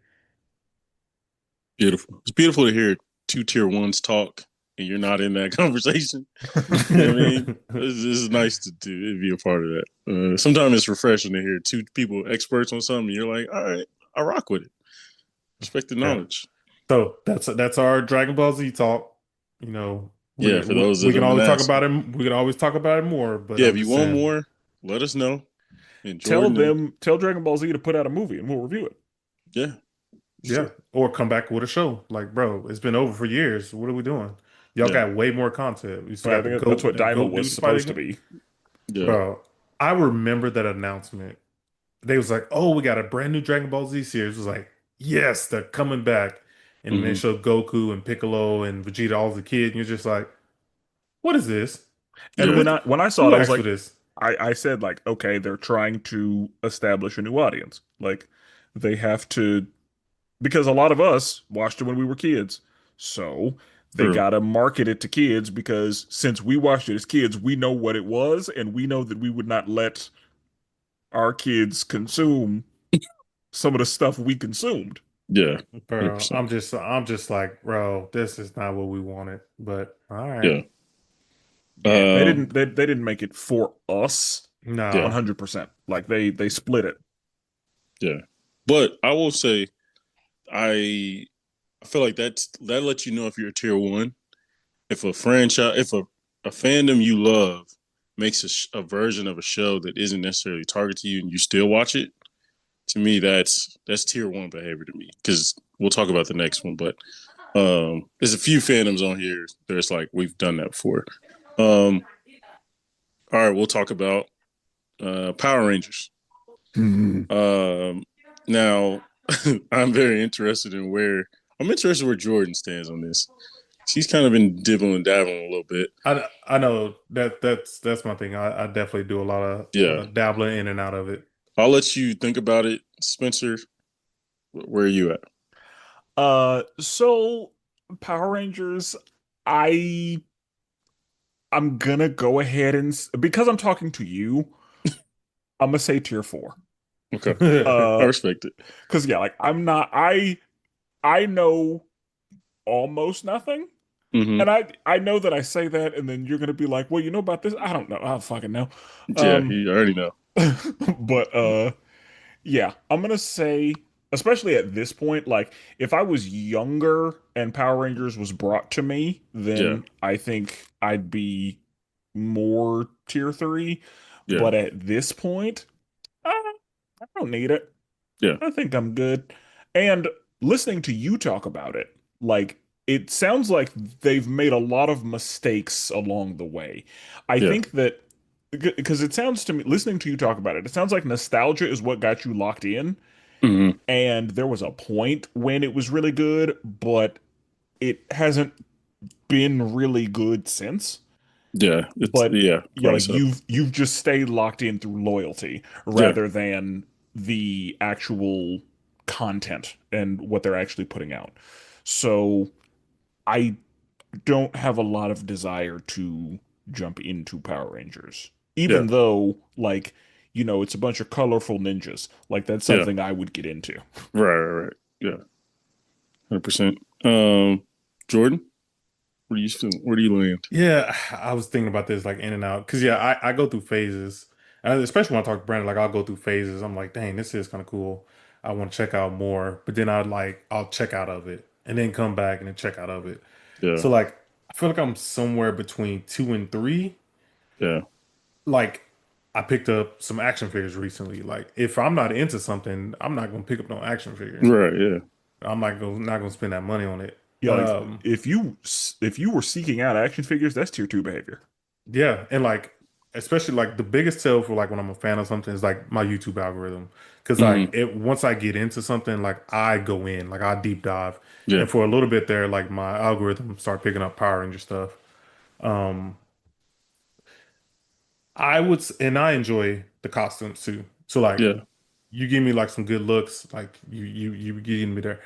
Beautiful. It's beautiful to hear two tier ones talk and you're not in that conversation. You know what I mean? It's nice to be a part of that. Sometimes it's refreshing to hear two people experts on something. And you're like, all right, I rock with it. Respect the Yeah. knowledge. So that's our Dragon Ball Z talk. You know, Yeah, for those we that can have been always talk asking. about it. We can always talk about it more. But Yeah, if I'm you just want saying, more, let us know. And Tell Jordan and them, tell Dragon Ball Z to put out a movie, and we'll review it. yeah, yeah, sure. or come back with a show. Like, bro, it's been over for years. What are we doing? Y'all Yeah, got way more content. We still Well, I got think that's what the Daima goat was dude fight supposed to again. be. yeah. Bro, I remember that announcement. They was like, "Oh, we got a brand new Dragon Ball Z series." It was like, "Yes, they're coming back." And then they Hmm. showed Goku and Piccolo and Vegeta, all the kids, and you're just like, what is this? And Yeah. when I saw it, Who I was asked for like, this? I said like, okay, they're trying to establish a new audience. Like they have to because a lot of us watched it when we were kids. So they True. gotta market it to kids because since we watched it as kids, we know what it was, and we know that we would not let our kids consume some of the stuff we consumed. Yeah. Bro, 100%. I'm just like, bro, this is not what we wanted. But all right. Yeah. Yeah, Um, they didn't make it for us yeah. No. 100%. Like they split it. Yeah. But I will say, I I feel like that lets you know if you're a tier one. If a franchise, if a fandom you love makes a version of a show that isn't necessarily targeted to you and you still watch it, to me that's tier one behavior to me. Because we'll talk about the next one, but there's a few fandoms on here that's like we've done that before. Um, all right, we'll talk about Power Rangers. Mhm. Um, now I'm very interested in where I'm interested where Jordan stands on this. She's kind of been dibbling and dabbling a little bit. I know that that's my thing. I definitely do a lot of Yeah, dabbling in and out of it. I'll let you think about it, Spencer. Where are you at? So Power Rangers, I I'm gonna go ahead and because I'm talking to you, I'm gonna say tier four. Okay, I Uh, respect it. because yeah, like I'm not I know almost nothing. Hmm. And I know that I say that, and then you're gonna be like, well, you know about this? I don't know. I don't fucking know. Yeah, Um, you already know. but yeah, I'm gonna say, especially at this point, like if I was younger and Power Rangers was brought to me, Yeah, then I think I'd be more tier three. yeah, But at this point, I don't need it. yeah, I think I'm good. And listening to you talk about it, like it sounds like they've made a lot of mistakes along the way. I yeah. think that because it sounds to me, listening to you talk about it, it sounds like nostalgia is what got you locked in. Hmm. And there was a point when it was really good, but it hasn't been really good since. Yeah, it's But yeah, yeah, probably like so. you've just stayed locked in through loyalty Yeah, rather than the actual content and what they're actually putting out. So I don't have a lot of desire to jump into Power Rangers, yeah, even though like it's a bunch of colorful ninjas. Like that's yeah. something I would get into. Right. Yeah, 100%. Jordan, where do you land? Yeah, I was thinking about this like in and out because yeah, I go through phases, and especially when I talk to Brandon, like I'll go through phases. I'm like, dang, this is kind of cool. I want to check out more, but then I'll check out of it and then come back and then check out of it. Yeah, So like I feel like I'm somewhere between two and three. yeah. Like I picked up some action figures recently. Like if I'm not into something, I'm not gonna pick up no action figure. Right, yeah, I'm not gonna spend that money on it. Yeah, like if you were seeking out action figures, that's tier two behavior. Yeah, and like especially like the biggest tell for like when I'm a fan of something is like my YouTube algorithm. Cause like hmm, it once I get into something, like I go in, like I deep dive. yeah, And for a little bit there, like my algorithm start picking up Power Ranger stuff. Um and I enjoy the costumes too. So like yeah, you give me like some good looks, like you getting me there.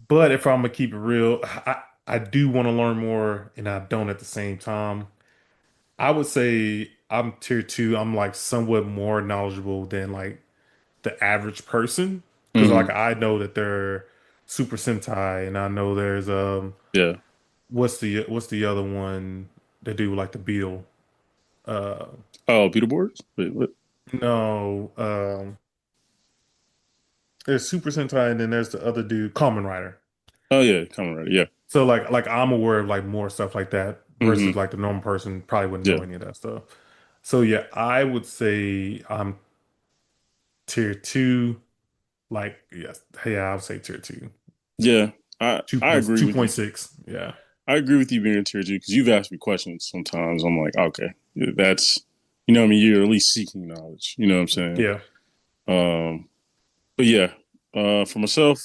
But if I'm gonna keep it real, I do want to learn more and I don't at the same time. I would say I'm tier two. I'm like somewhat more knowledgeable than like the average person because like hmm, I know that they're Super Sentai and I know there's yeah. what's the other one that do like the Beetle? Uh Oh, Beetleborgs? Wait, what? no, there's Super Sentai and then there's the other dude, Kamen Rider. Oh, yeah, Kamen Rider. Yeah, So like I'm aware of like more stuff like that hmm, versus like the normal person probably wouldn't yeah, know any of that stuff. So yeah, I would say I'm tier two. Like, yes, yeah, I would say tier two. yeah. I agree Two with you. point six. Yeah. I agree with you being in tier two because you've asked me questions sometimes. I'm like, okay, yeah, that's what I mean. You're at least seeking knowledge. You know what I'm saying? Yeah. Um, but yeah, for myself,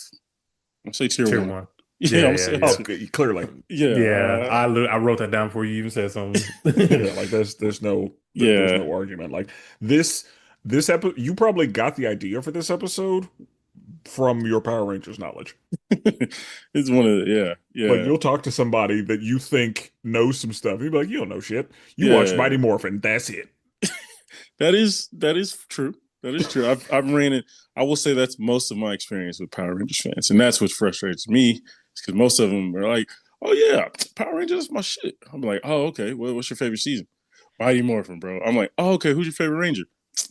I say tier Tier one. one. Yeah, I'm Yeah, gonna yeah, say yeah. Okay, clearly. yeah, Yeah, I wrote that down before you even said something. Yeah, like there's yeah. no argument. Like this this episode, you probably got the idea for this episode from your Power Rangers knowledge. It's one of the, Like yeah, you'll talk to somebody that you think knows some stuff. You'd be like, you don't know shit. You watch yeah. Mighty Morphin, that's it. That is true. That is true. I've ran it. I will say that's most of my experience with Power Rangers fans, and that's what frustrates me. Because most of them are like, "Oh yeah, Power Rangers is my shit." I'm like, "Oh okay. Well, what's your favorite season?" Mighty Morphin, bro. I'm like, "Oh okay. Who's your favorite Ranger?"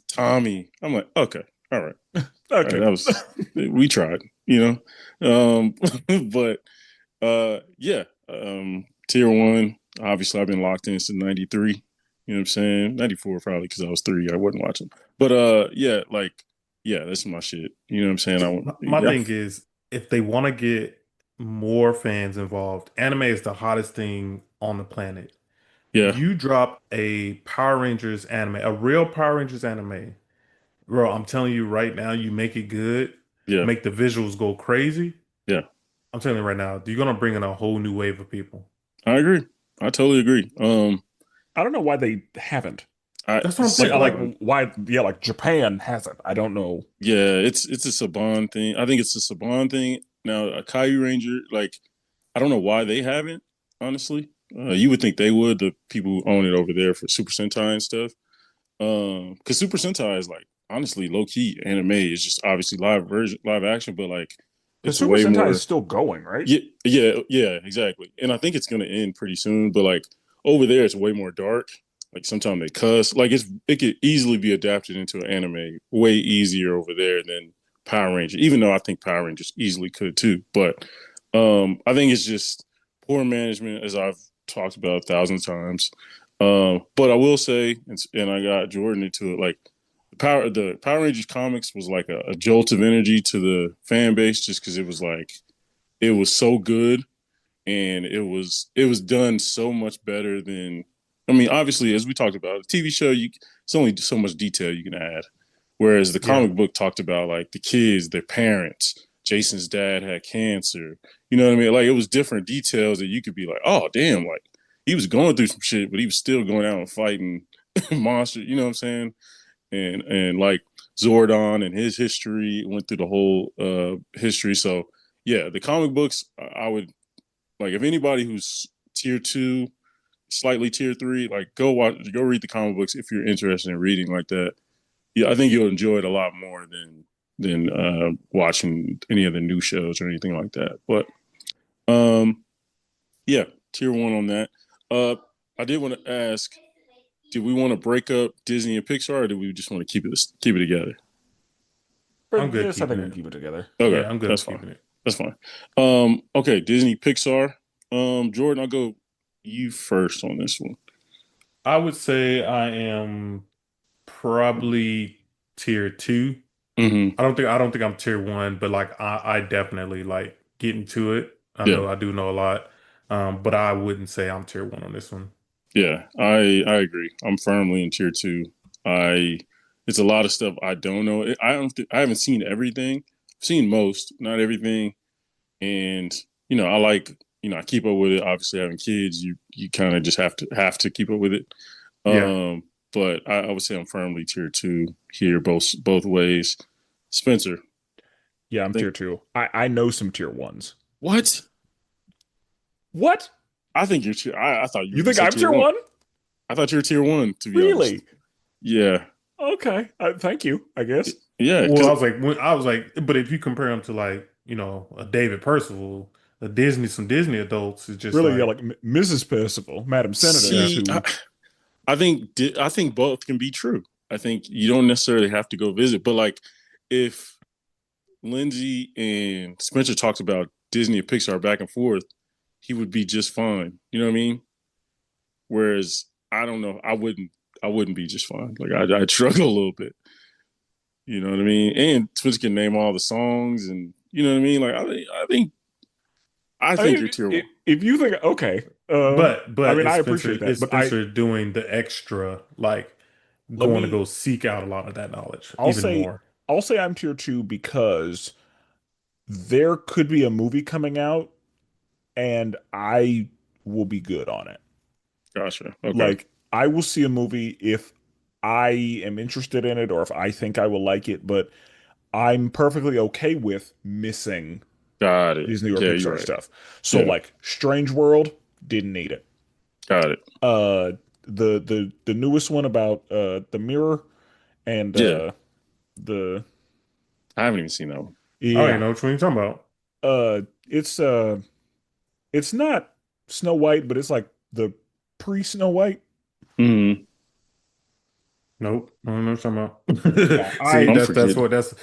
Tommy. I'm like, "Okay, all right, all right." Okay. That was we tried, you know. But yeah. Tier one. Obviously, I've been locked in since '93. You know what I'm saying? '94 probably because I was 3. I wasn't watching. But yeah, like yeah, that's my shit. You know what I'm saying? My Yeah, thing is, if they want to get more fans involved, anime is the hottest thing on the planet. yeah, You drop a Power Rangers anime, a real Power Rangers anime, bro. I'm telling you right now, you make it good, yeah, make the visuals go crazy. yeah. I'm telling you right now, you're gonna bring in a whole new wave of people. I agree. I totally agree. I don't know why they haven't. I That's what I'm Like saying. I like Like, Saban. why yeah, like Japan hasn't. I don't know. Yeah, it's a Saban thing. I think it's a Saban thing. Now a Caillou Ranger, like I don't know why they haven't. Honestly, you would think they would. The people who own it over there for Super Sentai and stuff. Because Super Sentai is like honestly low key anime. It's just obviously live action, but like Because it's Super way Sentai is more. still going, right? Yeah, yeah, exactly. And I think it's gonna end pretty soon. But like over there, it's way more dark. Like sometimes they cuss. Like it could easily be adapted into an anime way easier over there than Power Rangers. Even though I think Power Rangers easily could too. But I think it's just poor management, as I've talked about 1,000 times. But I will say, and I got Jordan into it, like the Power Rangers comics was like a jolt of energy to the fan base, just because it was like it was so good and it was done so much better than. I mean, obviously, as we talked about, a TV show, it's only so much detail you can add. Whereas the yeah, comic book talked about like the kids, their parents. Jason's dad had cancer. You know what I mean? Like it was different details that you could be like, oh damn, like he was going through some shit, but he was still going out and fighting monsters. You know what I'm saying? And like Zordon and his history went through the whole history. So yeah, the comic books I would like if anybody who's tier two, slightly tier three, like go read the comic books if you're interested in reading like that. Yeah, I think you'll enjoy it a lot more than watching any of the new shows or anything like that. But um, yeah, tier one on that. Uh, I did want to ask, did we want to break up Disney and Pixar, or do we just want to keep it together? For I'm good this, I keeping think we it. keep it together. Okay, Yeah, I'm good that's with fine. keeping it. That's fine. Okay, Disney, Pixar. Jordan, I'll go you first on this one. I would say I am probably tier two. Mm-hmm. I don't think I'm tier one, but like I definitely like getting to it. Yeah, I do know a lot. But I wouldn't say I'm tier one on this one. yeah, I agree. I'm firmly in tier two. I It's a lot of stuff I don't know. I haven't seen everything. I've seen most, not everything. And I like I keep up with it. Obviously, having kids, you kind of just have to keep up with it. Yeah. Um, but I would say I'm firmly tier two here, both ways. Spencer, Yeah, I I'm think tier two. I know some tier ones. what? What? I think you're tier. I thought you were You gonna think say I'm tier tier one. one? I thought you were tier one. To be honest, Really? yeah, Okay. Thank you, I guess. yeah, Well, because I was like, but if you compare them to like, a David Percival, some Disney adults, it's just Really, yeah, like, like Mrs. Percival, Madam yeah, Senators, see, who I think both can be true. I think you don't necessarily have to go visit, but like if Lindsay and Spencer talks about Disney and Pixar back and forth, he would be just fine. You know what I mean? Whereas I don't know, I wouldn't be just fine. Like I'd struggle a little bit. You know what I mean? And Spencer can name all the songs, and you know what I mean. Like I think I you're mean, tier one. if you think okay, I but mean, I appreciate that, is but I Spencer doing the extra, like let going to me. go seek out a lot of that knowledge I'll even say more? I'll say I'm tier two because there could be a movie coming out and I will be good on it. Gotcha. Okay. Like I will see a movie if I am interested in it or if I think I will like it, but I'm perfectly okay with missing Got it. Disney or Yeah, you're Pixar right. stuff. So Yeah, like Strange World, didn't need it. got it. Uh the newest one about the mirror and Yeah, the I haven't even seen that one. I don't yeah even know which one you're talking about. uh it's uh it's not Snow White, but it's like the pre-Snow White. Hmm. Nope, I don't know what you're talking Yeah, about. See, I'm that's forgetting. what that's I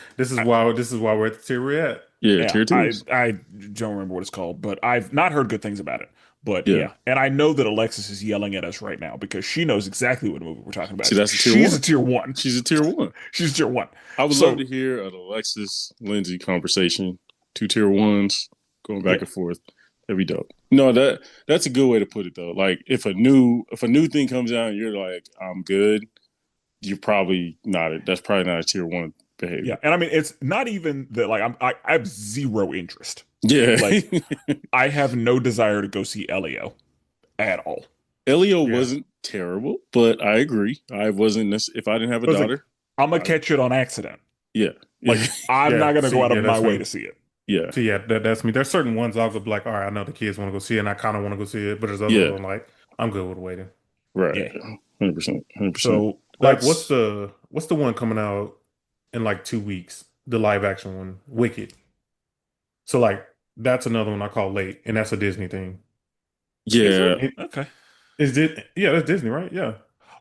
this is why we're at the tier we're at. Yeah, yeah, tier I twos. I don't remember what it's called, but I've not heard good things about it. But Yeah. yeah, and I know that Alexis is yelling at us right now because she knows exactly what movie we're talking See, about. that's a tier She's a one. tier one. She's a tier one. She's a tier one. I would love So to hear an Alexis Lindsay conversation. Two tier ones going back yeah, and forth. That'd be dope. No, that's a good way to put it though. Like if a new thing comes out and you're like, I'm good, you're probably not that's probably not a tier one yeah, behavior. and I mean it's not even that like I have zero interest. Yeah. Like I have no desire to go see Elio at all. Elio Yeah, wasn't terrible, but I agree. I wasn't if I didn't have a I was like, daughter, I'm gonna I catch it on accident. yeah. Like I'm yeah. not gonna go See, out yeah, of my that's way me. to see it. Yeah. See, yeah, that's me. There's certain ones I'll go be like, all right, I know the kids want to go see it, and I kind of want to go see it, but there's others Yeah. I'm like, I'm good with waiting. Right. Yeah. 100%. 100%. So Like, what's that's the one coming out in like 2 weeks? The live action one, Wicked. So like that's another one I call late, and that's a Disney thing. is it Yeah. It, okay. is it? Yeah, that's Disney, right? Yeah.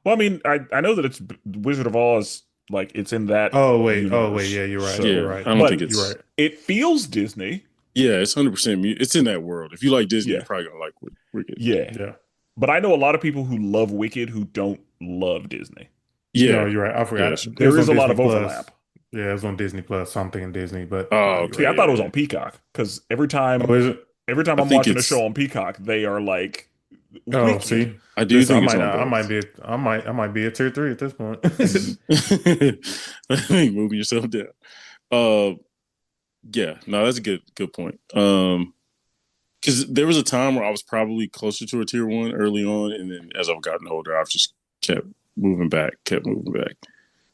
Well, I mean, I know that it's Wizard of Oz, like it's in that Oh wait, universe. yeah, you're right. You're So, Yeah. right. I don't think but You're it's right. it feels Disney. yeah, it's 100%. It's in that world. If you like Disney, you're Yeah, probably gonna like Wicked. yeah. Yeah. But I know a lot of people who love Wicked who don't love Disney. No, Yeah, you're right. I yeah, forgot. that's It There was is on a lot Disney of overlap. Plus. Yeah, it was on Disney Plus. So I'm thinking Disney, but no, oh, you're See, okay, I right. thought it was yeah, on yeah. Peacock because Oh, is it? every time I I'm think watching a show it's. on Peacock, they are like Oh, Wicked. see. I do Listen, think it's on I might both. be I might be a tier three at this point. Moving yourself down. Uh, yeah, no, that's a good point. Because there was a time where I was probably closer to a tier one early on, and then as I've gotten older, I've just kept moving back.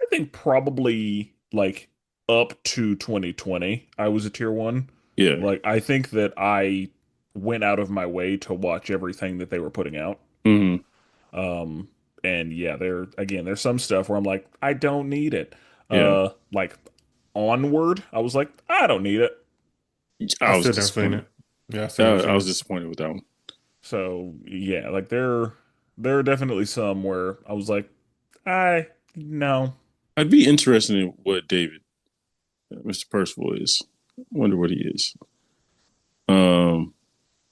I think probably like up to 2020, I was a tier one. Yeah. Like I think that I went out of my way to watch everything that they were putting out. Hmm. Um, and yeah, there's some stuff where I'm like, I don't need it. Yeah. Like Onward, I was like, I don't need it. I I was still never seen disappointed. it. Yeah, I still never I seen was it. disappointed with that one. So yeah, like there are definitely some where I was like, I no. I'd be interested in what David, Mr. Percival, is. Wonder what he is. Um,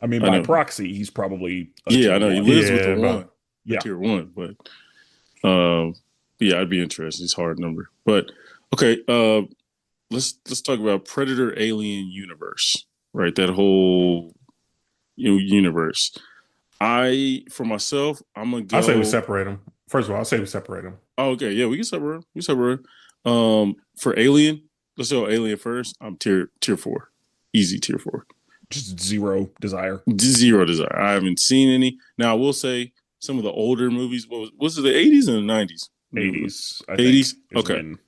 I mean, I by know. proxy, he's probably a Yeah, tier I know he one. lives with the Yeah, one, but a Yeah. tier one, but um, yeah, I'd be interested. It's a hard number, but okay. Let's talk about Predator Alien universe, right? That whole universe. For myself, I'm gonna I say we go. separate them. First of all, I say we separate them. Oh, okay, yeah, we can separate. 'Em. We separate. 'Em. For Alien, let's go Alien first. I'm tier four, easy tier four. Just zero desire. Zero desire. I haven't seen any. Now I will say some of the older movies. Was it the 80s and the 90s? 80s, I think, 80s. is Okay. when,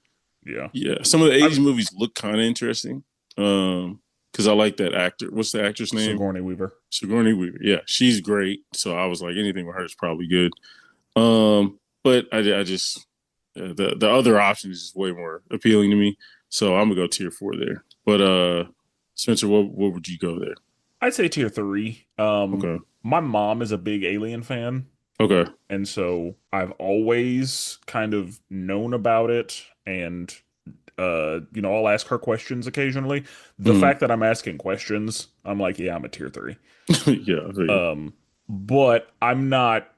yeah. Yeah, some of the I 80s movies look kind of interesting. Because I like that actor. What's the actress name? Sigourney Weaver. Sigourney Weaver. Yeah, she's great. So I was like, anything with her is probably good. But I just the other option is just way more appealing to me. So I'm gonna go tier four there. But Spencer, what would you go there? I'd say tier three. Okay. My mom is a big Alien fan, Okay. and so I've always kind of known about it, and I'll ask her questions occasionally. The Mhm. fact that I'm asking questions, I'm like, yeah, I'm a tier three. Yeah, I feel you. But I'm not,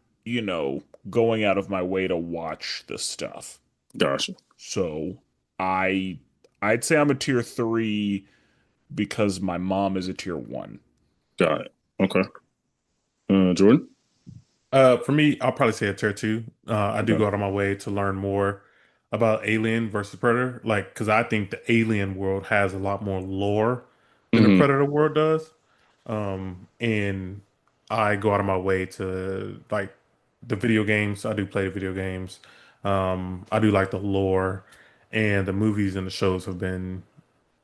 going out of my way to watch the stuff. Gotcha. So I I'd say I'm a tier three because my mom is a tier one. Got it. Okay. Jordan? For me, I'll probably say a tier two. I do Okay. go out of my way to learn more about Alien versus Predator, because I think the Alien world has a lot more lore than the Hmm. Predator world does. And I go out of my way to like the video games. I do play video games. I do like the lore, and the movies and the shows have been,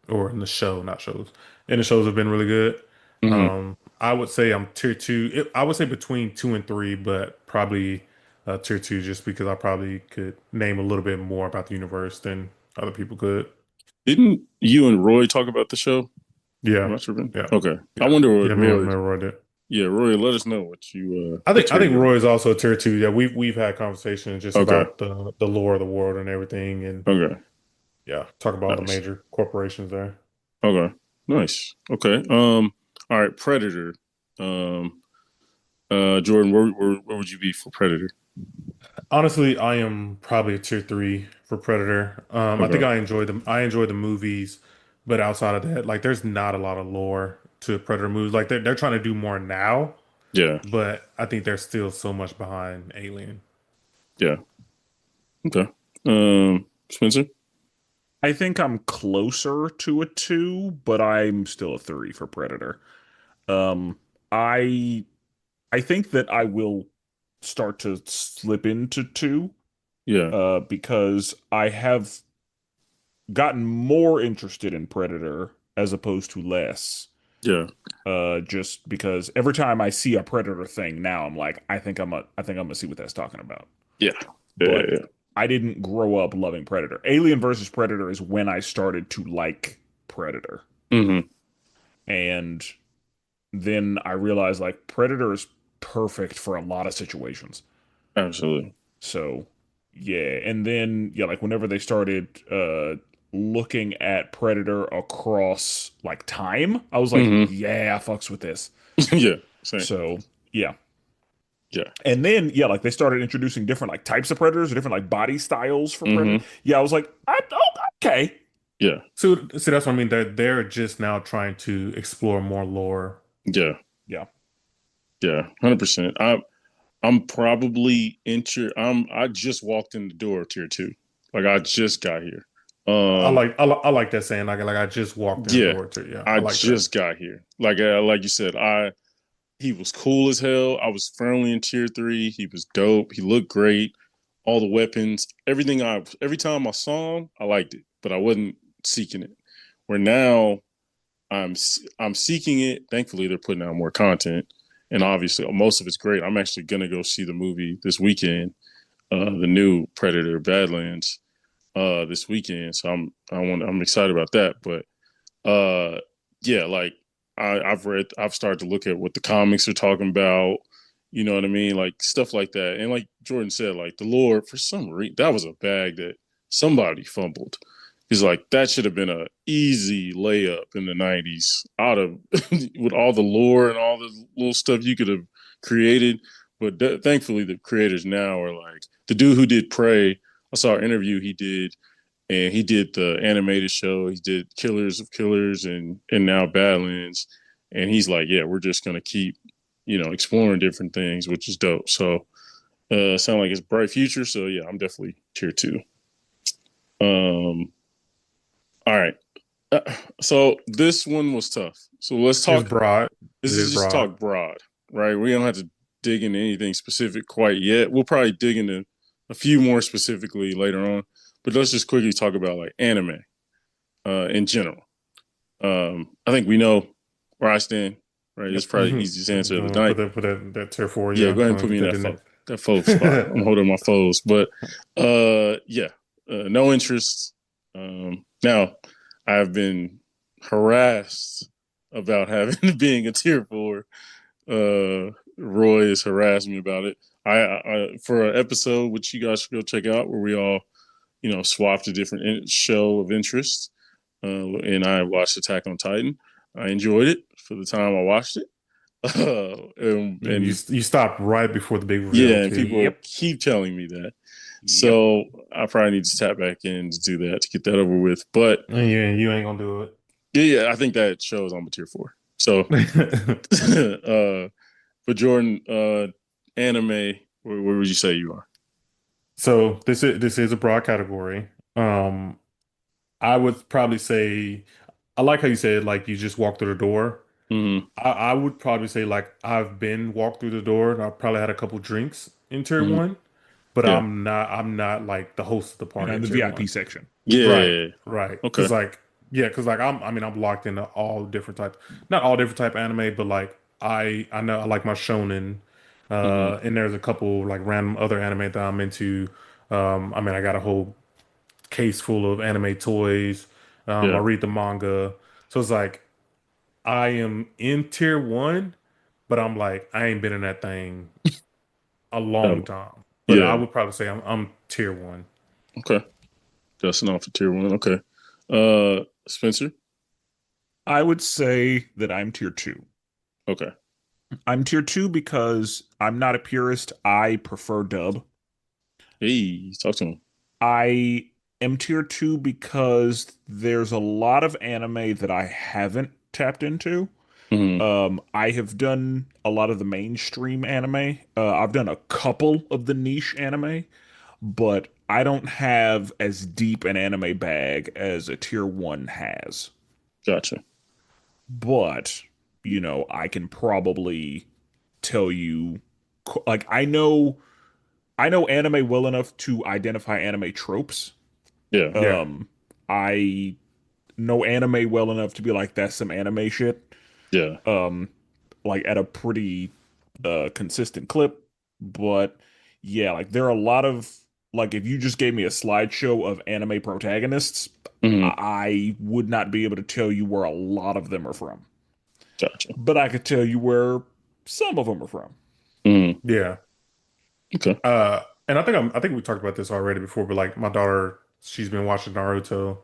or in the show, not shows, and the shows have been really good. Hmm. I would say I'm tier two. I would say between two and three, but probably tier two just because I probably could name a little bit more about the universe than other people could. Didn't you and Roy talk about the show? I'm Yeah, not sure. yeah, Okay, I yeah, wonder what yeah. Me and Roy. Roy did. Yeah, Roy, let us know what you I what think I tier think you're. Roy is also a tier two. Yeah, we've had conversations just Okay, about the lore of the world and everything, and okay, yeah, talk about all the nice. major corporations there. Okay, nice. Okay. All right, Predator. Um, Jordan, where would you be for Predator? Honestly, I am probably a tier three for Predator. I think Okay. I enjoy the movies, but outside of that, like there's not a lot of lore to Predator movies. Like they're trying to do more now, Yeah. but I think they're still so much behind Alien. Yeah. Okay. Spencer. I think I'm closer to a two, but I'm still a three for Predator. Um, I I think that I will start to slip into two, Yeah. because I have gotten more interested in Predator as opposed to less. Yeah. Just because every time I see a Predator thing now, I'm like, I think I'm gonna see what that's talking about. Yeah. Yeah. But Yeah. I didn't grow up loving Predator. Alien versus Predator is when I started to like Predator. Hmm. And then I realized like Predator is perfect for a lot of situations. Absolutely. So yeah, and then yeah, like whenever they started looking at Predator across like time, I was like, Hmm. yeah, I fucks with this. Yeah. Same. So yeah. Yeah. And then yeah, like they started introducing different like types of predators or different like body styles for predator. Hmm. Yeah, I was like, oh, okay. Yeah. So, that's what I mean. They're just now trying to explore more lore. Yeah. Yeah. Yeah. 100%. I'm probably I just walked in the door of tier two. Like I just got here. Um. I like that saying. Like I just walked in the Yeah. door too. Yeah, I I like that. just got here. Like you said, he was cool as hell. I was firmly in tier three. He was dope. He looked great. All the weapons, every time I saw him, I liked it, but I wasn't seeking it. Where now I'm seeking it. Thankfully, they're putting out more content, and obviously, most of it's great. I'm actually gonna go see the movie this weekend, the new Predator Badlands, this weekend. So I'm excited about that. But yeah, like I've started to look at what the comics are talking about. You know what I mean? Like stuff like that. And like Jordan said, like the lore, for some reason, that was a bag that somebody fumbled. Because like that should have been a easy layup in the '90s out of with all the lore and all the little stuff you could have created. But thankfully, the creators now are like the dude who did Prey. I saw an interview he did, and he did the animated show. He did Killers of Killers and now Badlands, and he's like, yeah, we're just gonna keep exploring different things, which is dope. So sound like it's a bright future. So yeah, I'm definitely tier two. Um, all right. Uh, so this one was tough. So let's It's talk. broad. This It is is just broad. talk broad, right? We don't have to dig into anything specific quite yet. We'll probably dig into a few more specifically later on. But let's just quickly talk about like anime in general. I think we know where I stand, right? It's Yep. probably the easiest answer of the Put night. that tier four. Yeah, Yeah, go ahead and go and put me get in that in that foe spot. I'm holding my foes, but yeah, no interest. Now I've been harassed about having being a tier four. Roy has harassed me about it. I for an episode which you guys should go check out where we all swapped a different show of interest, and I watched Attack on Titan. I enjoyed it for the time I watched it. And You stopped right before the big reveal yeah, and too. people Yep. keep telling me that. Yep. So I probably need to tap back in to do that to get that over with. But And you ain't gonna do yeah, I think that shows I'm a tier four. So it. for Jordan, anime, where would you say you are? So this is a broad category. I would probably say I like how you said like you just walk through the door. Mm-hmm. I would probably say like I've been walked through the door and I've probably had a couple drinks in tier Mm-hmm. one, but Yeah. I'm not like the host of the You're not party in at the tier VIP one. section. Right, Yeah. right. Okay. Because like yeah, because like I'm locked into all different types, not all different type of anime, but like I know I like my shonen, Mm-hmm. and there's a couple like random other anime that I'm into. I got a whole case full of anime toys. I Yeah. read the manga, so it's like I am in tier one, but I'm like I ain't been in that thing a long Um, time. But I yeah. would probably say I'm tier one. Okay. Justin off for tier one. Okay. Spencer. I would say that I'm tier two. Okay. I'm tier two because I'm not a purist. I prefer dub. Hey, talk to him. I am tier two because there's a lot of anime that I haven't tapped into. Mm-hmm. I have done a lot of the mainstream anime. I've done a couple of the niche anime, but I don't have as deep an anime bag as a tier one has. Gotcha. But, I can probably tell you, like, I know anime well enough to identify anime tropes. Yeah. Yeah. I know anime well enough to be like, that's some anime shit. Yeah. Um, like at a pretty consistent clip. But yeah, like there are a lot of like if you just gave me a slideshow of anime protagonists, Mm-hmm. I would not be able to tell you where a lot of them are from. Gotcha. But I could tell you where some of them are from. Mm-hmm. Yeah. Okay. And I think we talked about this already before, but like my daughter, she's been watching Naruto.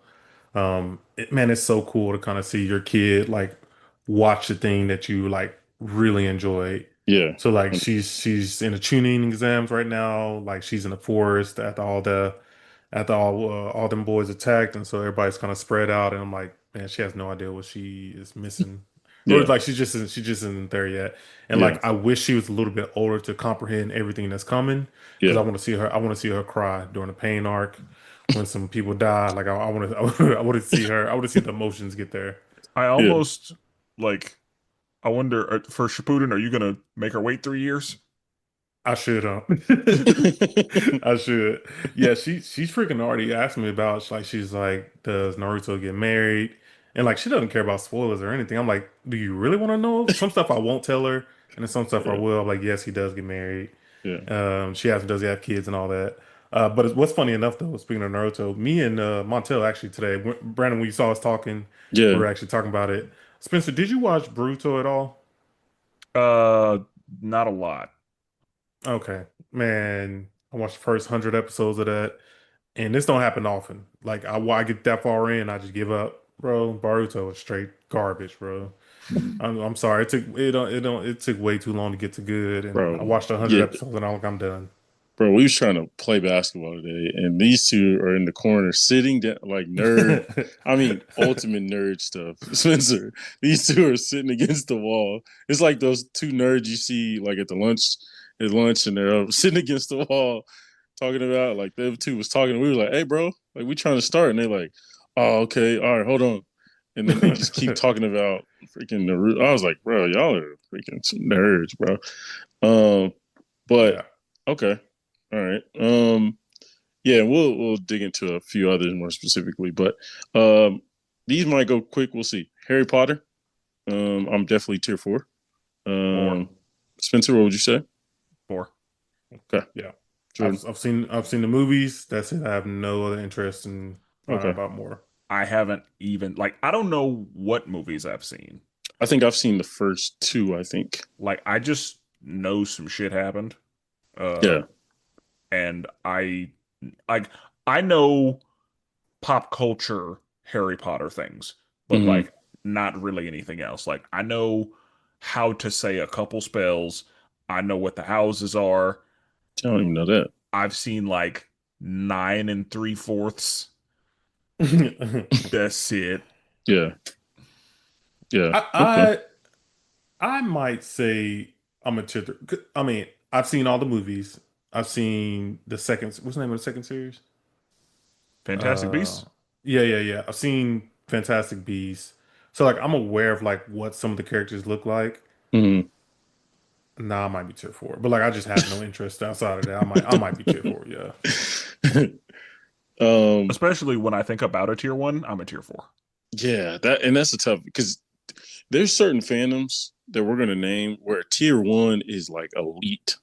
Man, it's so cool to kind of see your kid like watch the thing that you like really enjoy. Yeah. So like she's in the tuning exams right now. Like she's in the forest after all them boys attacked, and so everybody's kind of spread out. And I'm like, man, she has no idea what she is missing, or Yeah. like she just isn't there yet. And Yeah. like I wish she was a little bit older to comprehend everything that's coming, because Yeah. I want to see her cry during the pain arc when some people die. Like I want to I want to see her. I want to see the emotions get there. I Yeah. almost like I wonder for Shippuden, are you gonna make her wait 3 years? I should, I should. Yeah, she's freaking already asked me about like she's like, does Naruto get married? And like she doesn't care about spoilers or anything. I'm like, do you really want to know? Some stuff I won't tell her, and then some stuff I Yeah. will. I'm like, yes, he does get married. Yeah. She asked, does he have kids and all that. What's funny enough though, speaking of Naruto, me and Montel actually today, Brandon, when you saw us talking, we Yeah. were actually talking about it. Spencer, did you watch Boruto at all? Uh, not a lot. Okay, man, I watched the first 100 episodes of that. And this don't happen often. Like I get that far in, I just give up, bro. Boruto is straight garbage, bro. I'm sorry. It took way too long to get to good, and I Bro. watched 100 Yeah. episodes, and I'm done. Bro, we was trying to play basketball today, and these two are in the corner sitting down like nerd. I mean, ultimate nerd stuff. Spencer, these two are sitting against the wall. It's like those two nerds you see like at lunch, and they're sitting against the wall talking about like them two was talking. We were like, "Hey, bro, like we trying to start," and they're like, "Oh, okay, all right, hold on." And then they just keep talking about freaking Naruto. I was like, "Bro, y'all are freaking nerds, bro." Um, but Yeah. okay. All right. Yeah, we'll dig into a few others more specifically, but these might go quick. We'll see. Harry Potter. I'm definitely tier four. Four, Um, Spencer, what would you say? four. Okay. Yeah. Jordan. I've seen the movies. That's it. I have no other interest in finding Okay. about more. I haven't even like I don't know what movies I've seen. I think I've seen the first two. I think. Like I just know some shit happened. Uh Yeah. and like I know pop culture Harry Potter things, but Hmm. like not really anything else. Like I know how to say a couple spells. I know what the houses are. I don't even know that. I've seen like 9 3/4. That's it. Yeah. Yeah. I, Okay. I I might say I'm a tier. I mean, I've seen all the movies. I've seen the second. What's the name of the second series? Fantastic Uh, Beasts. yeah, yeah, yeah. I've seen Fantastic Beasts. So like I'm aware of like what some of the characters look like. Mhm. Nah, I might be tier four, but like I just have no interest outside of that. I might be tier four. Yeah. um, Especially when I think about a tier one, I'm a tier four. yeah, that's a tough because there's certain fandoms that we're gonna name where tier one is like elite,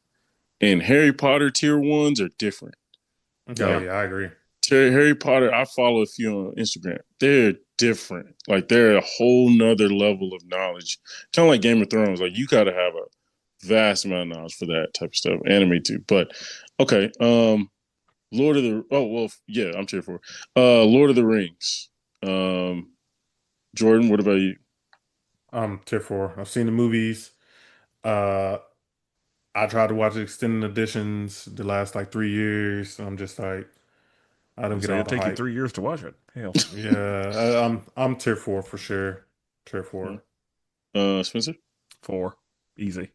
and Harry Potter tier ones are different. Oh Like yeah, I agree. Harry Potter, I follow a few on Instagram. They're different. Like they're a whole nother level of knowledge. Kind of like Game of Thrones. Like you gotta have a vast amount of knowledge for that type of stuff. Anime too. But okay. Lord of the yeah, I'm tier for. Lord of the Rings. Um Jordan, what about you? I'm tier four. I've seen the movies. Uh, I tried to watch the extended editions the last like 3 years. I'm just like, I don't You get say all it'd the take you hype. 3 years to watch it. Hell, Yeah, I'm tier four for sure. Tier Yeah. four. Spencer? four, easy.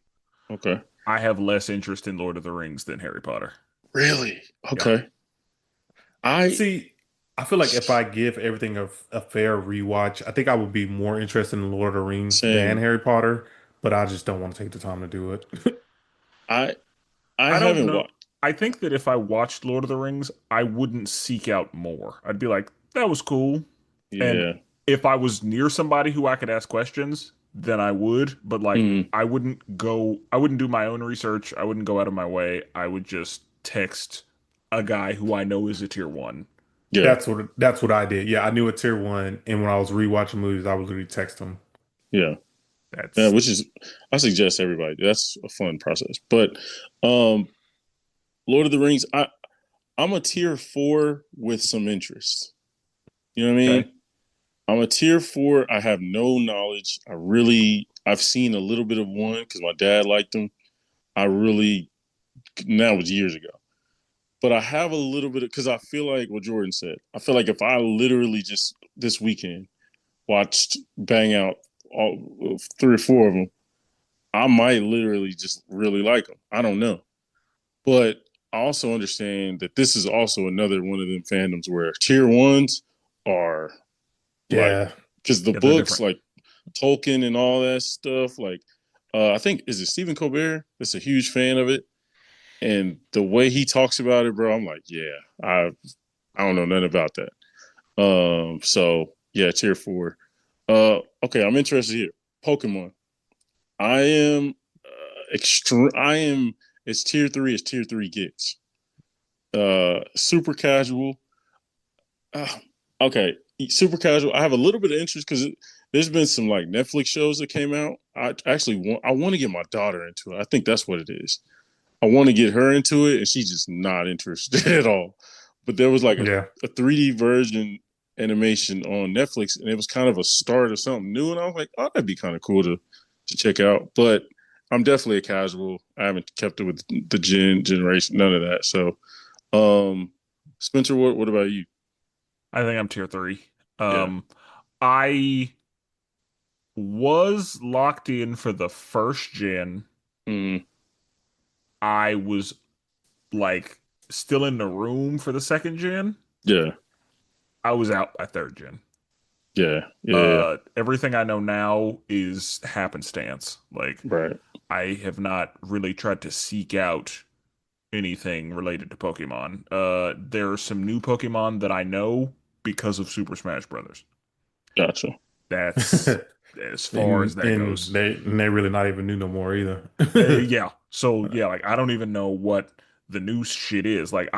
Okay. I have less interest in Lord of the Rings than Harry Potter. Really? Yeah. Okay. I See, I feel like if I give everything a fair rewatch, I think I would be more interested in Lord of the Rings than same. Harry Potter, but I just don't want to take the time to do it. I I I don't haven't know. watched. I think that if I watched Lord of the Rings, I wouldn't seek out more. I'd be like, that was cool. And Yeah. if I was near somebody who I could ask questions, then I would. But like, Mm, I wouldn't do my own research. I wouldn't go out of my way. I would just text a guy who I know is a tier one. yeah. That's what I did. Yeah, I knew a tier one, and when I was rewatching movies, I would literally text them. Yeah. Yeah. That's Which is I suggest everybody. That's a fun process. But um Lord of the Rings, I'm a tier four with some interest. You know what I okay. mean? I'm a tier four. I have no knowledge. I've seen a little bit of one because my dad liked them. I really, That was years ago. But I have a little bit of, because I feel like what Jordan said. I feel like if I literally just this weekend watched bang out all three or four of them, I might literally just really like them. I don't know. But I also understand that this is also another one of them fandoms where tier ones are like, Yeah, because the Yeah, they're books different. like Tolkien and all that stuff, like I think is it Stephen Colbert that's a huge fan of it, and the way he talks about it, bro, I'm like, yeah, I don't know nothing about that. So yeah, tier four. Okay, I'm interested here. Pokemon. I am extreme. I am as tier three as tier three gets. Super casual. Uh, okay, super casual. I have a little bit of interest because there's been some like Netflix shows that came out. I want to get my daughter into it. I think that's what it is. I want to get her into it, and she's just not interested at all. But there was like yeah. a 3D version animation on Netflix, and it was kind of a start of something new. And I was like, oh, that'd be kind of cool to check out. But I'm definitely a casual. I haven't kept it with the generation, none of that. So, um, Spencer, what about you? I think I'm tier three. Yeah. I was locked in for the first gen. Mm, I was like still in the room for the second gen. yeah. I was out by third gen. Yeah. Yeah. Everything I know now is happenstance. Like Right. I have not really tried to seek out anything related to Pokemon. There are some new Pokemon that I know because of Super Smash Brothers. Gotcha. That's as far as that And goes. they really not even new no more either. Yeah. So yeah, like I don't even know what the new shit is. Like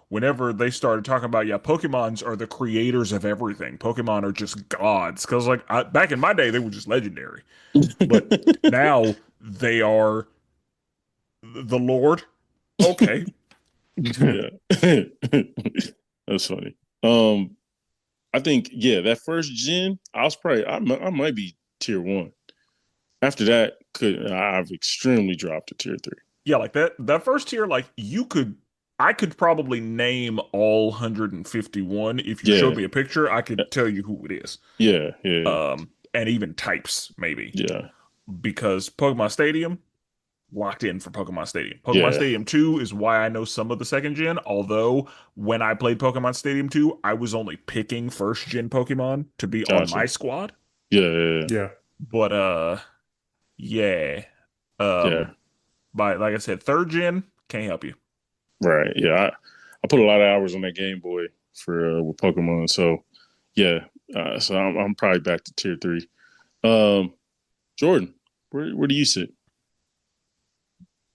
whenever they started talking about, yeah, Pokemons are the creators of everything. Pokemon are just gods. Because like back in my day, they were just legendary, but now they are the Lord. Okay. Yeah. That's funny. I think yeah, that first gen, I might be tier one. After that, could I've extremely dropped to tier three. Yeah, like that first tier, like I could probably name all 151. If you showed Yeah, me a picture, I could tell you who it is. yeah, yeah, And even types maybe yeah, because Pokemon Stadium locked in for Pokemon Stadium. Pokemon yeah. Stadium 2 is why I know some of the second gen, although when I played Pokemon Stadium 2, I was only picking first gen Pokemon to be on my Gotcha. squad. Yeah, yeah, Yeah. But yeah. yeah. By like I said, third gen, can't help you. Right. Yeah. I put a lot of hours on that Game Boy for with Pokemon. So yeah. So I'm probably back to tier three. Um, Jordan, where do you sit?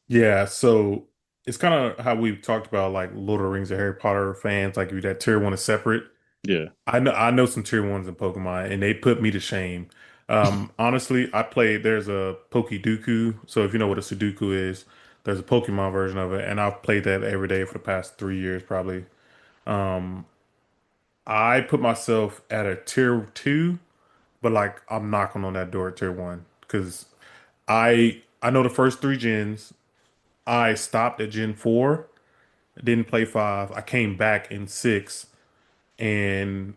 Yeah, so it's kind of how we've talked about like Lord of the Rings or Harry Potter fans, like that tier one is separate. Yeah. I know some tier ones in Pokemon and they put me to shame. Honestly, I played there's a Pokeduku. So if you know what a Sudoku is, there's a Pokemon version of it, and I've played that every day for the past 3 years probably. Um, I put myself at a tier two, but like I'm knocking on that door at tier one because I know the first three gens. I stopped at Gen 4, didn't play 5. I came back in 6 and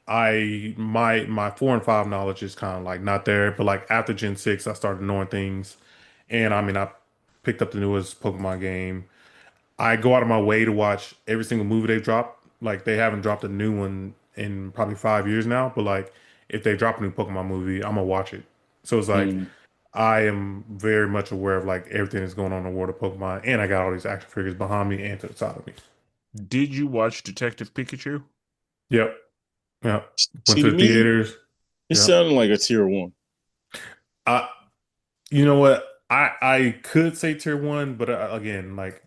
my 4 and 5 knowledge is kind of like not there, but like after Gen 6 I started knowing things and I mean I picked up the newest Pokemon game. I go out of my way to watch every single movie they've dropped. Like they haven't dropped a new one in probably 5 years now, but like if they drop a new Pokemon movie, I'm gonna watch it. So it's like Mm. I am very much aware of like everything that's going on in the world of Pokemon, and I got all these action figures behind me and to the side of me. Did you watch Detective Pikachu? Yep, yep. Went See, to to the me, theaters. it Yep. sounded like a tier one. I, you know what? I could say tier one, but again, like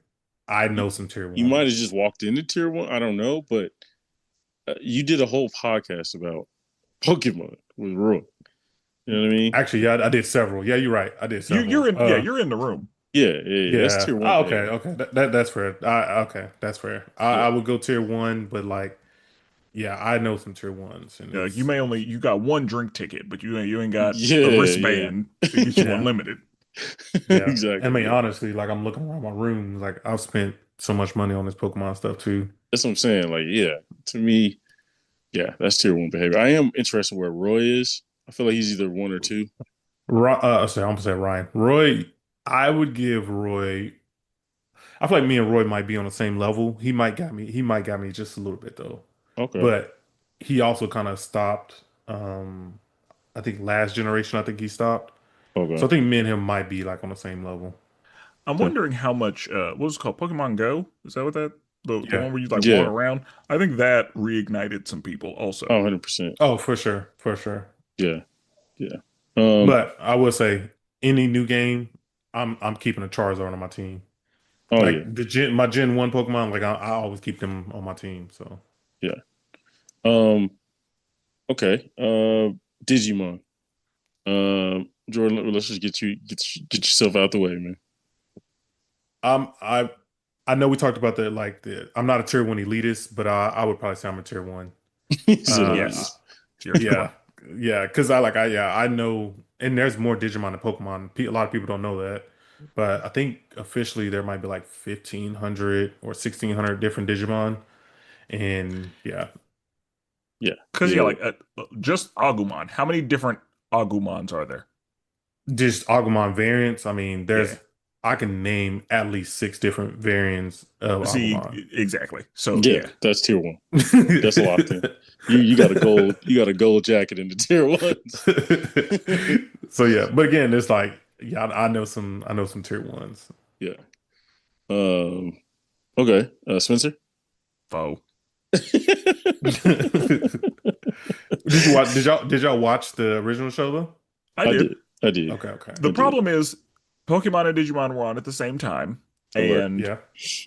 I You, know some tier you might have ones. just walked into tier one. I don't know, but you did a whole podcast about Pokemon with Roy. You know what I mean? Actually, yeah, I did several. Yeah, you're right. I did You're several. in, yeah, you're in the room. Yeah, yeah, yeah. That's Yeah. tier one Oh, okay, behavior. okay. That's fair. Okay, that's fair. I Yeah, would go tier one, but like, yeah, I know some tier ones, and You it's may only you got one drink ticket, but you ain't got a yeah, wristband to yeah. get you yeah. unlimited. Yeah. I Exactly. mean, Yeah, honestly, like I'm looking around my room, like I've spent so much money on this Pokemon stuff too. that's what I'm saying. Like, yeah, to me, yeah, that's tier one behavior. I am interested where Roy is. I feel like he's either one or two. Sorry, I'm gonna say Ryan. Roy, I would give Roy. I feel like me and Roy might be on the same level. He might got me. He might got me just a little bit though, Okay, but he also kind of stopped. I think last generation. I think he stopped. So okay, I think me and him might be like on the same level. I'm okay. wondering how much what was it called? Pokemon Go? Is that what that the Yeah. one where you like walk Yeah. around? I think that reignited some people also. Oh, 100%. Oh, for sure, for sure. Yeah, yeah. Um. But I will say, any new game, I'm keeping a Charizard on my team. Oh yeah, Like my Gen 1 Pokemon, like I always keep them on my team. So yeah. Um. Okay. Digimon. Jordan, let's just get yourself out the way, man. um I I know we talked about I'm not a tier one elitist, but I would probably say I'm a tier one. He said Uh Yes, tier one. yeah. Yeah, because I know, and there's more Digimon than Pokemon. A lot of people don't know that. But I think officially there might be like 1,500 or 1,600 different Digimon. And yeah, Yeah, Because yeah, yeah. like just Agumon. How many different Agumons are there? just Agumon variants. I mean, Yeah. I can name at least 6 different variants of See, Agumon. exactly. So Yeah, yeah. that's tier one. That's locked in. You got a gold jacket in the tier ones. So yeah, but again, it's like yeah, I know some tier ones. Yeah. Um. Okay. Spencer. Foe. Did y'all watch the original show though? I I did. did. I did. Okay, okay. The I did. problem is Pokemon and Digimon were on at the same time, Okay. and Yeah.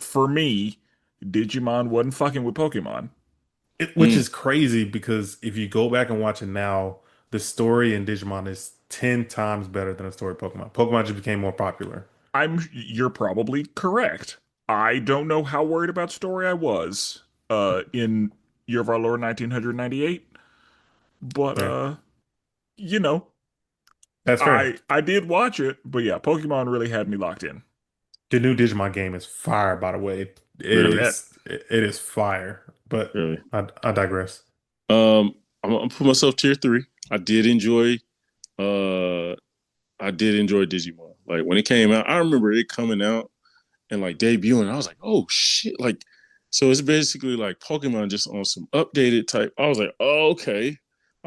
for me, Digimon wasn't fucking with Pokemon. Which Mm. is crazy because if you go back and watch it now, the story in Digimon is 10 times better than the story of Pokemon. Pokemon just became more popular. You're probably correct. I don't know how worried about story I was in Year of Our Lord 1998, but Yeah. you know, That's fair. I did watch it, but yeah, Pokemon really had me locked in. The new Digimon game is fire, by the way. I bet. It is fire. But Really. I digress. I'm gonna put myself tier three. I did enjoy. Uh, I did enjoy Digimon. Like when it came out, I remember it coming out and like debuting. I was like, oh shit! Like, so it's basically like Pokemon just on some updated type. I was like, oh okay.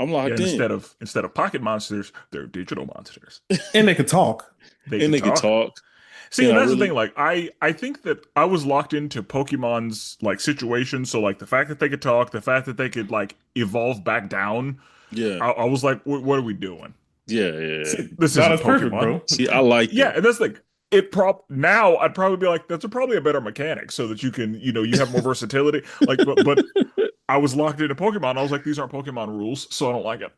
I'm Yeah, locked in. instead of pocket monsters, they're digital monsters. And they could talk. They And can they could talk. talk. See, And and I that's the thing. really, Like, I think that I was locked into Pokemon's like situation. So, like, the fact that they could talk, the fact that they could like evolve back down, yeah, I was like, what are we doing? yeah, yeah. See, This nah, isn't that's perfect, Pokemon. bro. See, I like Yeah, that. and that's like now I'd probably be like, that's probably a better mechanic so that you can, you have more versatility. Like, but I was locked into Pokemon. I was like, these aren't Pokemon rules, so I don't like it.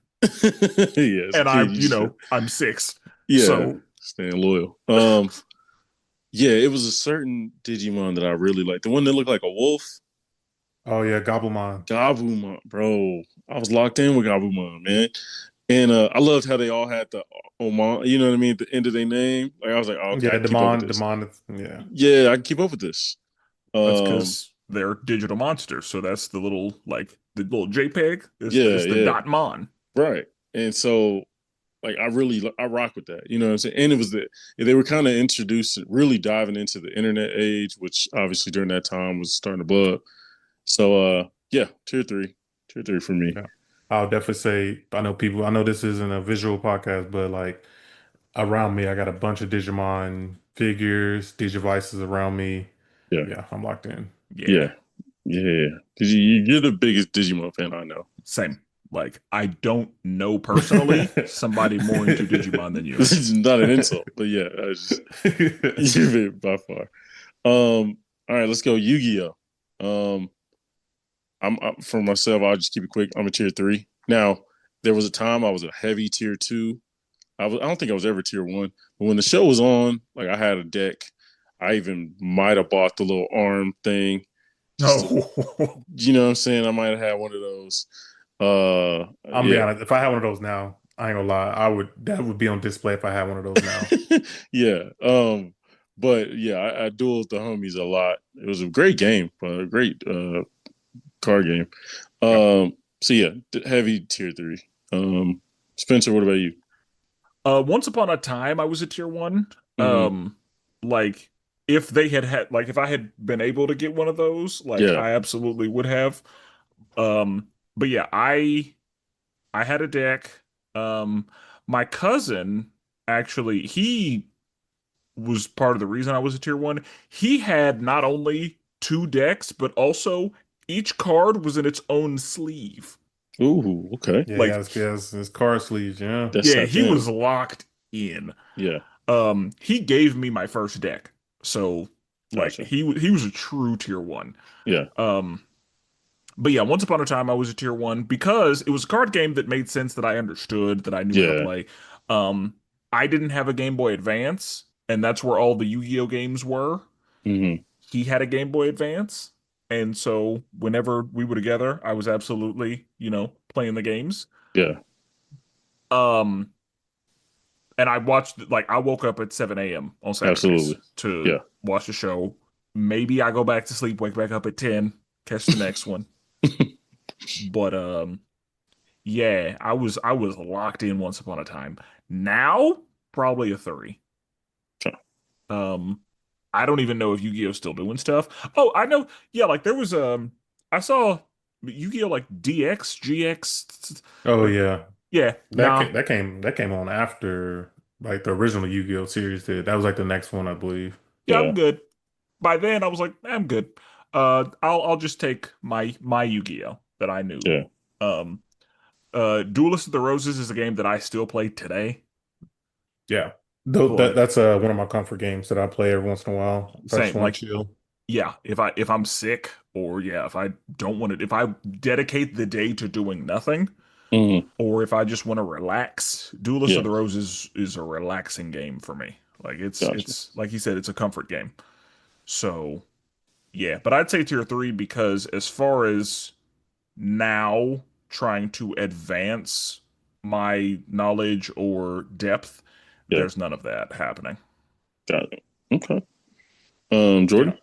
Yeah, as a And kid, you just I'm six, yeah, so staying loyal. Yeah, it was a certain Digimon that I really liked. The one that looked like a wolf. Oh yeah, Gobblemon. Gabumon, bro. I was locked in with Gabumon, man. And I loved how they all had the Oman, you know what I mean, at the end of their name. Like I was like, oh, okay, I Yeah, can keep up with Demon, this. Demon. Yeah, Yeah, I can keep up with this. that's Um, because they're digital monsters. So that's the little JPEG. yeah, It's the yeah, dot mon. right. And so like I rock with that. You know what I'm saying? And it was they were kind of introduced really diving into the internet age, which obviously during that time was starting to blow up. So yeah, tier three. Tier three for me. yeah. I'll definitely say I know people. I know this isn't a visual podcast, but like around me, I got a bunch of Digimon figures, Digivices around me. Yeah. Yeah, I'm locked in. Yeah, Yeah. Yeah. You're the biggest Digimon fan I know. same. Like I don't know personally somebody more into Digimon than you. This is not an insult, but yeah, I just you're by far. All right, let's go Yu-Gi-Oh. Um, I'm for myself. I'll just keep it quick. I'm a tier three. Now, there was a time I was a heavy tier two. I don't think I was ever tier one. But when the show was on, like I had a deck. I even might have bought the little arm thing. Just to, No. you know what I'm saying? I might have had one of those. I'm gonna be Yeah. honest. If I had one of those now, I ain't gonna lie. That would be on display if I had one of those now. Yeah. But yeah, I duel with the homies a lot. It was a great game, a great card game. Yep. So yeah, heavy tier three. Spencer, what about you? Once upon a time, I was a tier one. Mm-hmm. Like if they like if I had been able to get one of those, like Yeah. I absolutely would have. But yeah, I had a deck. Um, my cousin actually, he was part of the reason I was a tier one. He had not only two decks, but also each card was in its own sleeve. Ooh, okay. Yeah, Like, it's card sleeves. Yeah. That's yeah, tapped he in. was locked in. Yeah. He gave me my first deck. So like Gotcha. he was a true tier one. Yeah. Um, but yeah, once upon a time I was a tier one because it was a card game that made sense that I understood, that I knew how to Yeah. play. Um, I didn't have a Game Boy Advance, and that's where all the Yu-Gi-Oh games were. Mm-hmm. He had a Game Boy Advance, and so whenever we were together, I was absolutely, playing the games. Yeah. Um, and I woke up at 7 a.m. on Saturdays Absolutely. to Yeah. watch the show. Maybe I go back to sleep, wake back up at 10, catch the next one. But yeah, I was locked in once upon a time. Now, probably a 3. Okay. Um, I don't even know if Yu-Gi-Oh's still doing stuff. Oh, I know. Yeah, like there was I saw Yu-Gi-Oh like DX, GX. Oh Like, yeah. yeah, nah. That came on after like the original Yu-Gi-Oh series did. That was like the next one, I believe. Yeah, Yeah. I'm good. By then I was like, I'm good. I'll just take my Yu-Gi-Oh that I knew. Yeah. Um Duelist of the Roses is a game that I still play today. Yeah. Though Like that's one of my comfort games that I play every once in a while. If I just same, want like to chill. yeah, if I'm sick or yeah, if I don't want to if I dedicate the day to doing nothing Mm-hmm. or if I just want to relax, Duelist of Yeah. the Roses is a relaxing game for me. Like it's Gotcha. it's like you said, it's a comfort game. So yeah, but I'd say tier three because as far as now trying to advance my knowledge or depth, Yeah. there's none of that happening. Got it. Okay. Yeah. Jordan?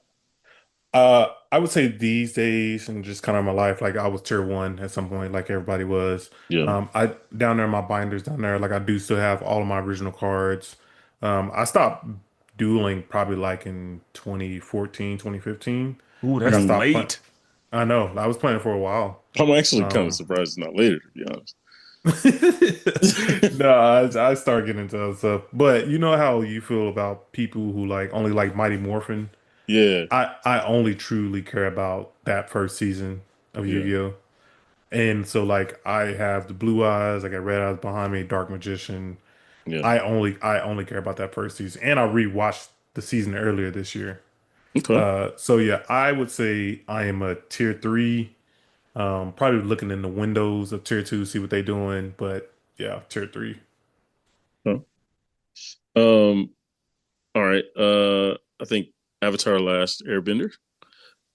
I would say these days and just kind of my life, like I was tier one at some point, like everybody was. Yeah. I down there, my binders down there, like I do still have all of my original cards. I stopped dueling probably like in 2014, 2015. Ooh, Like I that's Mm-hmm. stopped playing. late. I know, I was playing for a while. I'm actually kind of Um, surprised it's not later, to be honest. No, I start getting into other stuff. But you know how you feel about people who like only like Mighty Morphin? Yeah, I only truly care about that first season of yeah, Yu-Gi-Oh! And so like I have the Blue Eyes, I got Red Eyes behind me, Dark Magician. yeah. I only care about that first season. And I rewatched the season earlier this year. Okay. So yeah, I would say I am a tier three. Probably looking in the windows of tier two, see what they doing. But yeah, tier three. Oh. Um. All right. I think Avatar: Last Airbender.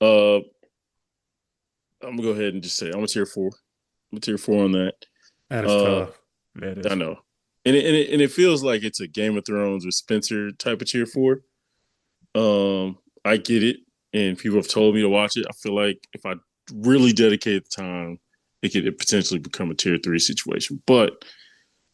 Uh, I'm gonna go ahead and just say I'm a tier four. I'm a tier four on that. That is Uh, tough. That I is. know, and it feels like it's a Game of Thrones with Spenser type of tier four. I get it, and people have told me to watch it. I feel like if I really dedicate the time, it could potentially become a tier three situation. But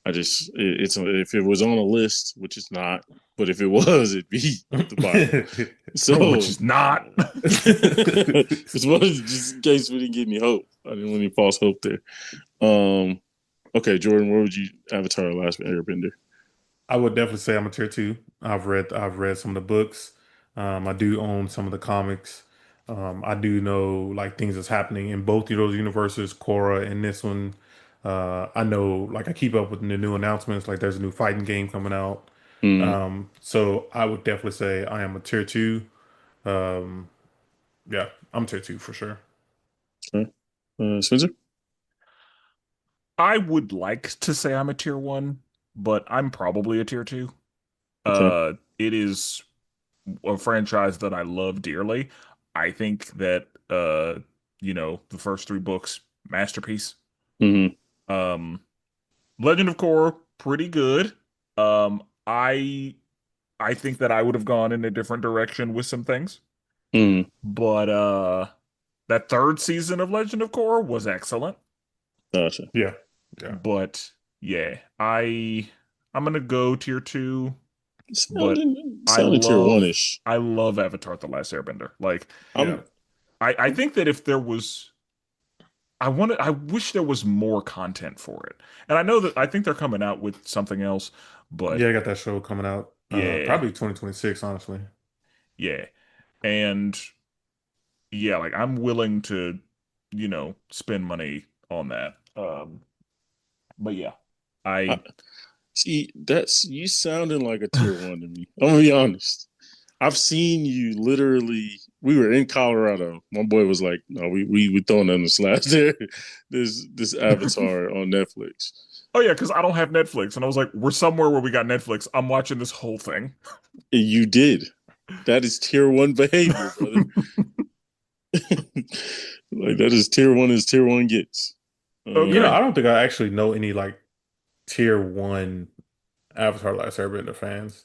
it's if it was on a list, which it's not, but if it was, it'd be at the bottom. Which So is not. just wanted just in case we didn't get any hope. I didn't want any false hope there. Um, okay, Jordan, where would you Avatar: Last Airbender? I would definitely say I'm a tier two. I've read some of the books. I do own some of the comics. I do know like things that's happening in both of those universes, Korra and this one. I know like I keep up with the new announcements. Like there's a new fighting game coming out. Mm, So I would definitely say I am a tier two. Um, yeah, I'm tier two for sure. okay. Spencer? I would like to say I'm a tier one, but I'm probably a tier two. Okay. It is a franchise that I love dearly. I think that the first three books, masterpiece. Mm-hmm. Um, Legend of Korra, pretty good. I think that I would have gone in a different direction with some things, Mm-hmm. but that third season of Legend of Korra was excellent. Gotcha. Yeah, yeah. But yeah, I'm gonna go tier two, but I Sounded tier one love ish. I love Avatar: The Last Airbender. Like Yeah. I'm, I think that if there was I wish there was more content for it. And I know that I think they're coming out with something else, but Yeah, I got that show coming out. yeah, Probably 2026, honestly. yeah. And yeah, like I'm willing to, spend money on that. But yeah. I I see that's you sounding like a tier one to me. I'm gonna be honest. I've seen you literally. We were in Colorado. My boy was like, "No, we throwing on the slash there. This Avatar on Netflix." Oh yeah, because I don't have Netflix, and I was like, we're somewhere where we got Netflix. I'm watching this whole thing. And you did. That is tier one behavior, brother. Like that is tier one as tier one gets. I Okay. don't think I actually know any like tier one Avatar Last Airbender fans.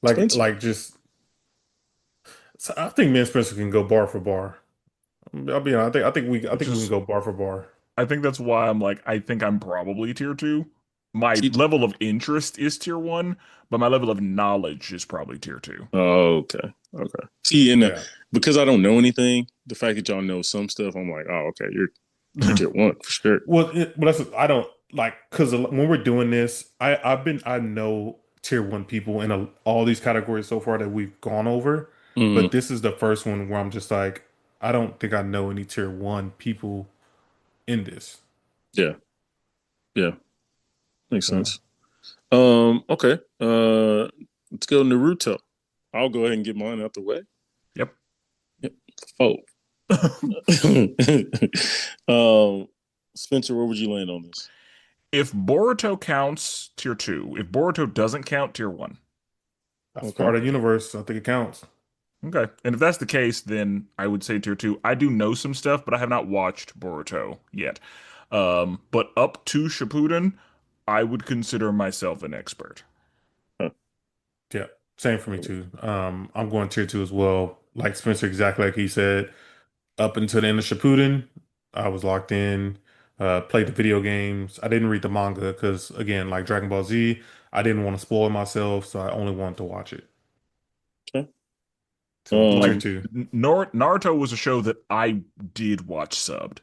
Spencer. Just so I think me and Spencer can go bar for bar. I'll be honest, I Which think we can is, go bar for bar. I think that's why I'm like, I think I'm probably tier two. My See, level of interest is tier one, but my level of knowledge is probably tier two. oh, okay, okay. See, and Yeah. because I don't know anything, the fact that y'all know some stuff, I'm like, oh, okay, you're tier one for sure. Well, that's I don't like because when we're doing this, I know tier one people in all these categories so far that we've gone over, but Mm, this is the first one where I'm just like, I don't think I know any tier one people in this. yeah, yeah, makes So sense. Okay. Let's go Naruto. I'll go ahead and get mine out the way. Yep. Yep. Oh. um, Spencer, where would you land on this? If Boruto counts, tier two. If Boruto doesn't count, tier one. that's Okay. part of the universe. I think it counts. Okay. And if that's the case, then I would say tier two. I do know some stuff, but I have not watched Boruto yet. But up to Shippuden, I would consider myself an expert. Huh. Yeah, same for me too. I'm going tier two as well. Like Spencer, exactly like he said. Up until the end of Shippuden, I was locked in. Played the video games. I didn't read the manga because, again, like Dragon Ball Z, I didn't want to spoil myself, so I only wanted to watch it. Okay. So tier Like Um, two. Naruto was a show that I did watch subbed.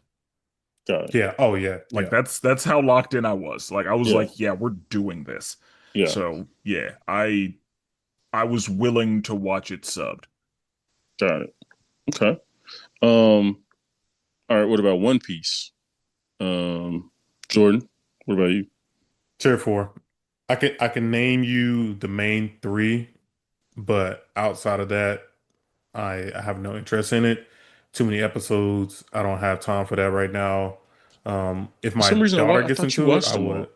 Got it. Yeah. Oh yeah. Like Yeah. that's how locked in I was. Like I was Yeah. like, yeah, we're doing this. Yeah. So yeah, I was willing to watch it subbed. Got it. Okay. Um. All right. What about One Piece? Jordan. What about you? Tier four. I can name you the main three, but outside of that, I have no interest in it. Too many episodes. I don't have time for that right now. If For my some reason, daughter I gets thought you into it, watched I them would.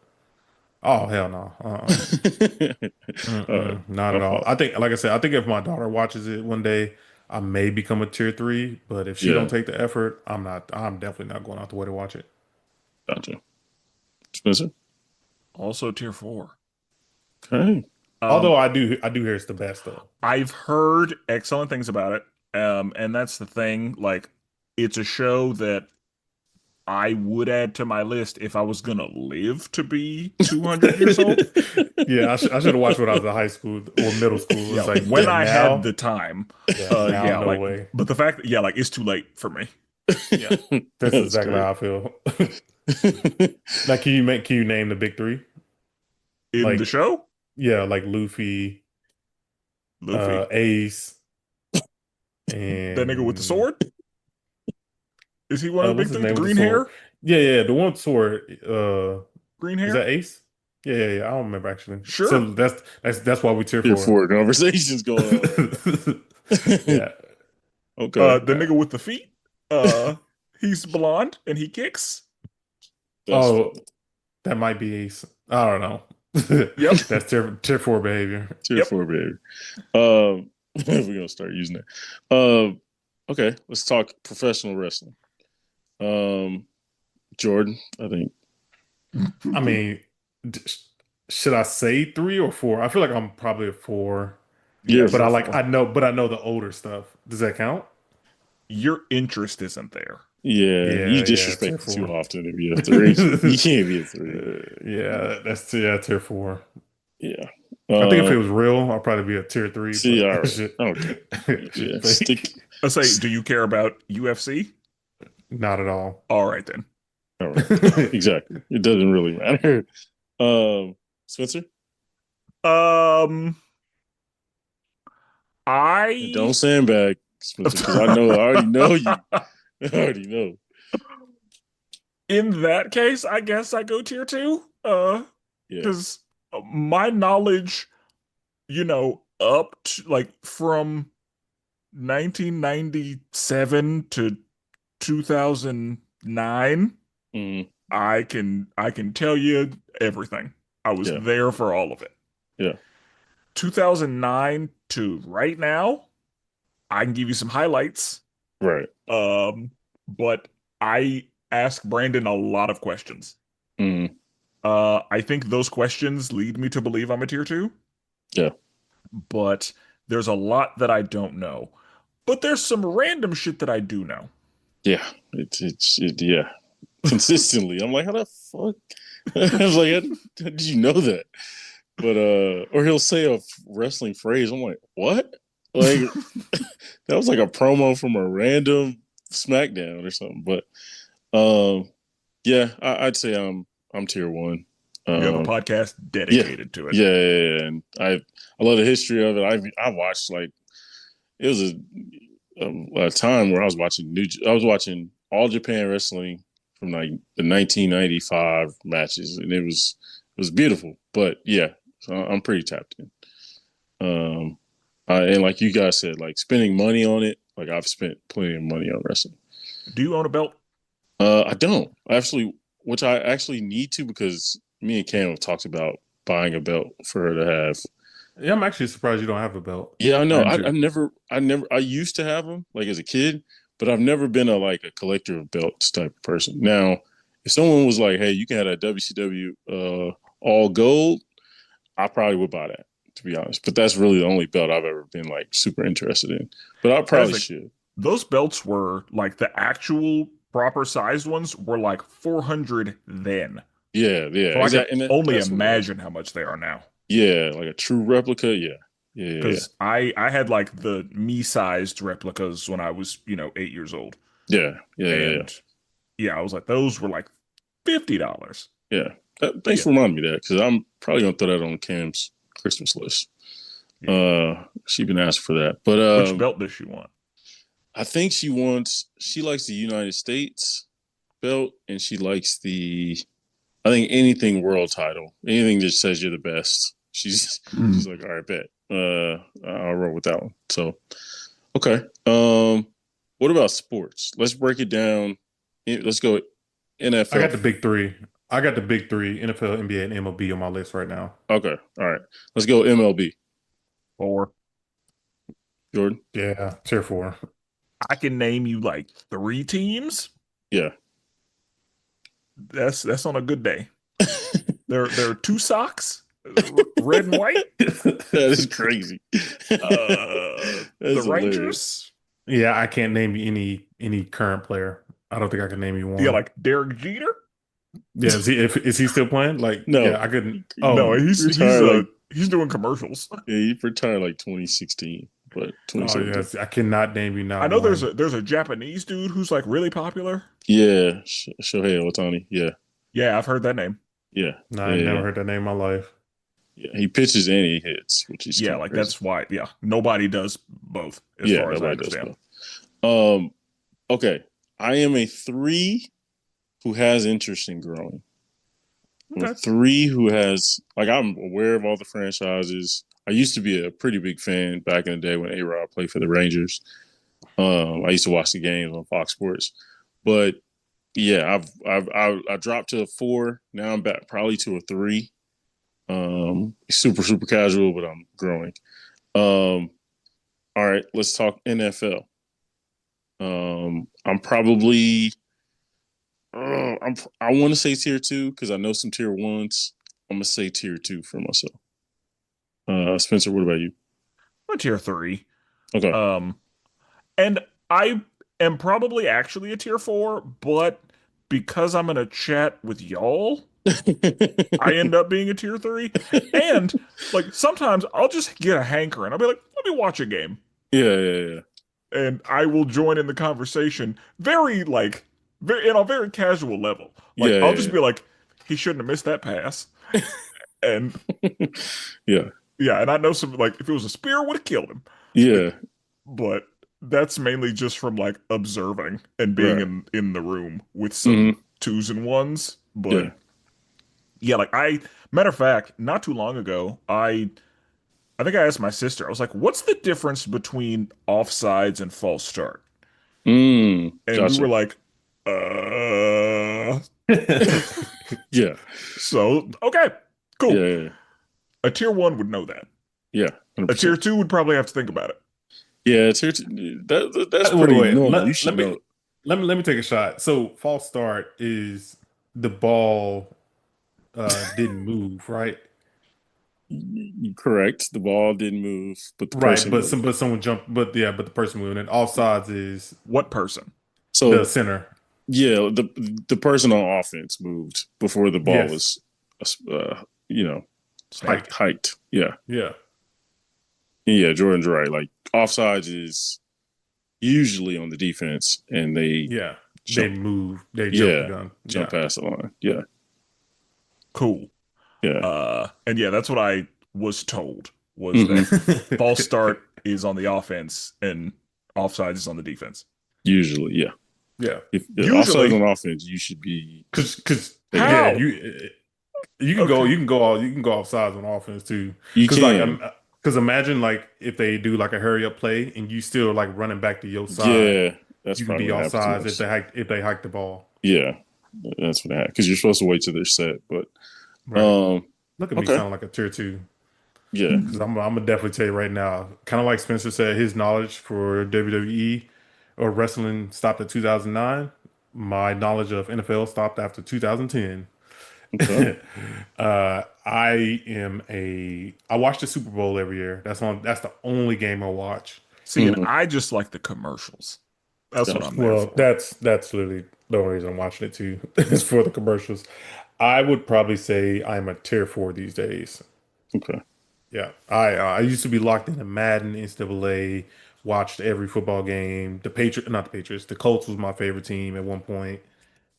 all. Oh hell no. All right. Not My at all. fault. I think, like I said, I think if my daughter watches it one day, I may become a tier three. But if she don't Yeah. take the effort, I'm not. I'm definitely not going out the way to watch it. Gotcha. Spencer. Also tier four. Okay. Although Um, I do hear it's the best though. I've heard excellent things about it. And that's the thing. Like, it's a show that I would add to my list if I was gonna live to be 200 years old. Yeah, I should have watched when I was in high school or middle school. Yeah, It's like, when yeah, I had now, the time. yeah, now, Yeah, no like, way. but the fact that, yeah, like, it's too late for me. Yeah, that's That's exactly great. how I feel. Like, can you name the big three? In the Like, show, yeah, like Luffy, Luffy, Ace, that nigga with the and sword, is he one of the what's big his three? The name with the green sword? hair, Yeah, yeah, the one with sword. green Is hair. that Ace? Yeah, yeah, yeah. I don't remember actually. Sure. So that's why we tier Here for. for conversations going on right now. Yeah. Okay. The nigga with the feet. He's blonde and he kicks. That's Oh, funny. that might be Ace. I don't know. Yep. That's tier four behavior. Tier Yep. four, baby. We're gonna start using that. Okay, let's talk professional wrestling. Um, Jordan, I think. I mean, d- should I say three or four? I feel like I'm probably a four, Yeah, Yeah, but you're a I four. know, but I know the older stuff. Does that count? Your interest isn't there. yeah. You Yeah, yeah, disrespect tier it too four. often to be a three. You can't be a three. Yeah, that's yeah, tier four. Yeah. I think if Uh, it was real, I'd probably be a tier three, see, but all that right. shit, Okay. that Yeah. shit fake. I say, do you care about UFC? Not at all. All right then. All right. Exactly. It doesn't really matter. Spencer, Um, and I don't sandbag, Spencer, because I already know you. I already know. in that case, I guess I go tier two. Yeah. Because my knowledge, up to like from 1997 to 2009, Mm, I can tell you everything. I was yeah. there for all of it. Yeah. 2009 to right now, I can give you some highlights. Right. Um, but I ask Brandon a lot of questions. Mm, I think those questions lead me to believe I'm a tier two, yeah. but there's a lot that I don't know. But there's some random shit that I do know. Yeah. Yeah. Consistently. I'm like, how the fuck? I was like, how did you know that? But or he'll say a wrestling phrase. I'm like, what? Like that was like a promo from a random SmackDown or something. But yeah, I'd say I'm tier one. You have a Um, podcast yeah, dedicated to it. yeah, and I love the history of it. I watched like it was a time where I was watching All Japan Wrestling from like the 1995 matches, and it was beautiful. But yeah, so I'm pretty tapped in. Um, and like you guys said, like spending money on it, like I've spent plenty of money on wrestling. Do you own a belt? I don't actually, which I actually need to because me and Cam have talked about buying a belt for her to have. Yeah, I'm actually surprised you don't have a belt. Yeah, I I know. am too. I used to have them like as a kid, but I've never been a collector of belts type of person. Now, if someone was like, "Hey, you can have that WCW all gold," I probably would buy that to be honest. But that's really the only belt I've ever been like super interested in. But I That's probably the should. those belts were like the actual proper sized ones were like 400 then. Yeah, yeah, So I can exactly. And only that's what it was. imagine how much they are now. Yeah, like a true replica. Yeah, yeah, yeah, Because I had like the me sized replicas when I was 8 years old. yeah, yeah, yeah, yeah. And Yeah, I was like, those were like $50. Yeah. Thanks Yeah, for reminding me of that because I'm probably gonna throw that on Cam's Christmas list. yeah. She been asking for that, but Which belt does she want? I think she likes the United States belt, and she likes I think anything world title, anything that says you're the best. She's Mm. like, all right, bet. I'll roll with that one. So okay. What about sports? Let's break it down. Let's go I NFL. got the big three. I got the big three: NFL, NBA, and MLB on my list right now. Okay, all right. Let's go MLB. Or Jordan. Yeah, tier four. I can name you like three teams. Yeah. That's on a good day. There are two socks, red and white. That is crazy. The That's hilarious. Rangers. Yeah, I can't name you any current player. I don't think I can name you Yeah, one. like Derek Jeter. Yeah, is he still playing? Like, No, yeah, I couldn't. No, Oh, he he's retired like he's doing commercials. yeah, he retired like 2016, but oh 2017. yes, I cannot name you I not know one. there's a Japanese dude who's like really popular. Yeah, Shohei Ohtani. Yeah, Yeah, I've heard that name. yeah, No, I yeah, never yeah. heard that name in my life. Yeah, he pitches and he hits, which is Yeah, kind of like crazy. that's why. Yeah, nobody does both, as Yeah, far as I nobody does understand. both. Um, okay. I am a three who has interest in growing. I'm a Okay. three who has like I'm aware of all the franchises. I used to be a pretty big fan back in the day when A-Rod played for the Rangers. I used to watch the games on Fox Sports, but yeah, I dropped to a four. Now I'm back probably to a three. Super casual, but I'm growing. Um, all right, let's talk NFL. I'm probably I want to say tier two because I know some tier ones. I'm gonna say tier two for myself. Spencer, what about you? I'm a tier three. Okay. Um, and I am probably actually a tier four, but because I'm in a chat with y'all, I end up being a tier three. And like sometimes I'll just get a hankering. I'll be like, let me watch a game. Yeah. And I will join in the conversation very like very in a very casual level. Like I'll just Yeah. be like, he shouldn't have missed that pass. And Yeah. yeah, and I know some like if it was a spear, would have killed him. Like, Yeah. but that's mainly just from like observing and being Right. in the room with some Hmm. twos and ones. But Yeah. yeah, like matter of fact, not too long ago, I think I asked my sister, I was like, what's the difference between offsides and false start? And we Gotcha. were like, uh Yeah. so okay, cool. Yeah. A tier one would know that. Yeah. A tier 100%. two would probably have to think about it. Yeah. That's Wait, pretty wait. normal. You should know. Let me take a shot. So false start is the ball didn't move, right? Correct. The ball didn't move, but the Right, person moved. but someone jumped, but yeah, but the person moving. And offsides is What person? the So center. yeah, the person on offense moved before the ball Yes, was, you know, Snapped. hiked. Yeah, yeah, yeah. Jordan's right. Like offsides is usually on the defense, and they yeah. They jump. move. They jump the Yeah, gun. jump Yeah. past the line. Yeah, Cool. yeah. And yeah, that's what I was told was Hmm. that false start is on the offense and offsides is on the defense. Usually, yeah. Yeah, If offsides Usually, on offense, you should be because taking yeah, it. how? you can go Okay. you can go offsides on offense too. You Because like can. because imagine like if they do like a hurry up play and you still like running back to your side, Yeah, that's you can be probably what happens offsides most. if they hike the ball. Yeah, that's what happens because you're supposed to wait till they're set. But Right. um, Look at me okay, sound like a tier two. yeah, Because I'm gonna definitely tell you right now, kind of like Spencer said, his knowledge for WWE or wrestling stopped at 2009. My knowledge of NFL stopped after 2010. okay. I watch the Super Bowl every year. That's the only game I watch. See, and Hmm. I just like the commercials. That's what Gotcha. I'm there Well, for. that's literally the only reason I'm watching it too. Is for the commercials. I would probably say I'm a tier four these days. Okay. Yeah, I used to be locked into Madden, NCAA, watched every football game. The Patriot, not the Patriots, the Colts was my favorite team at one point.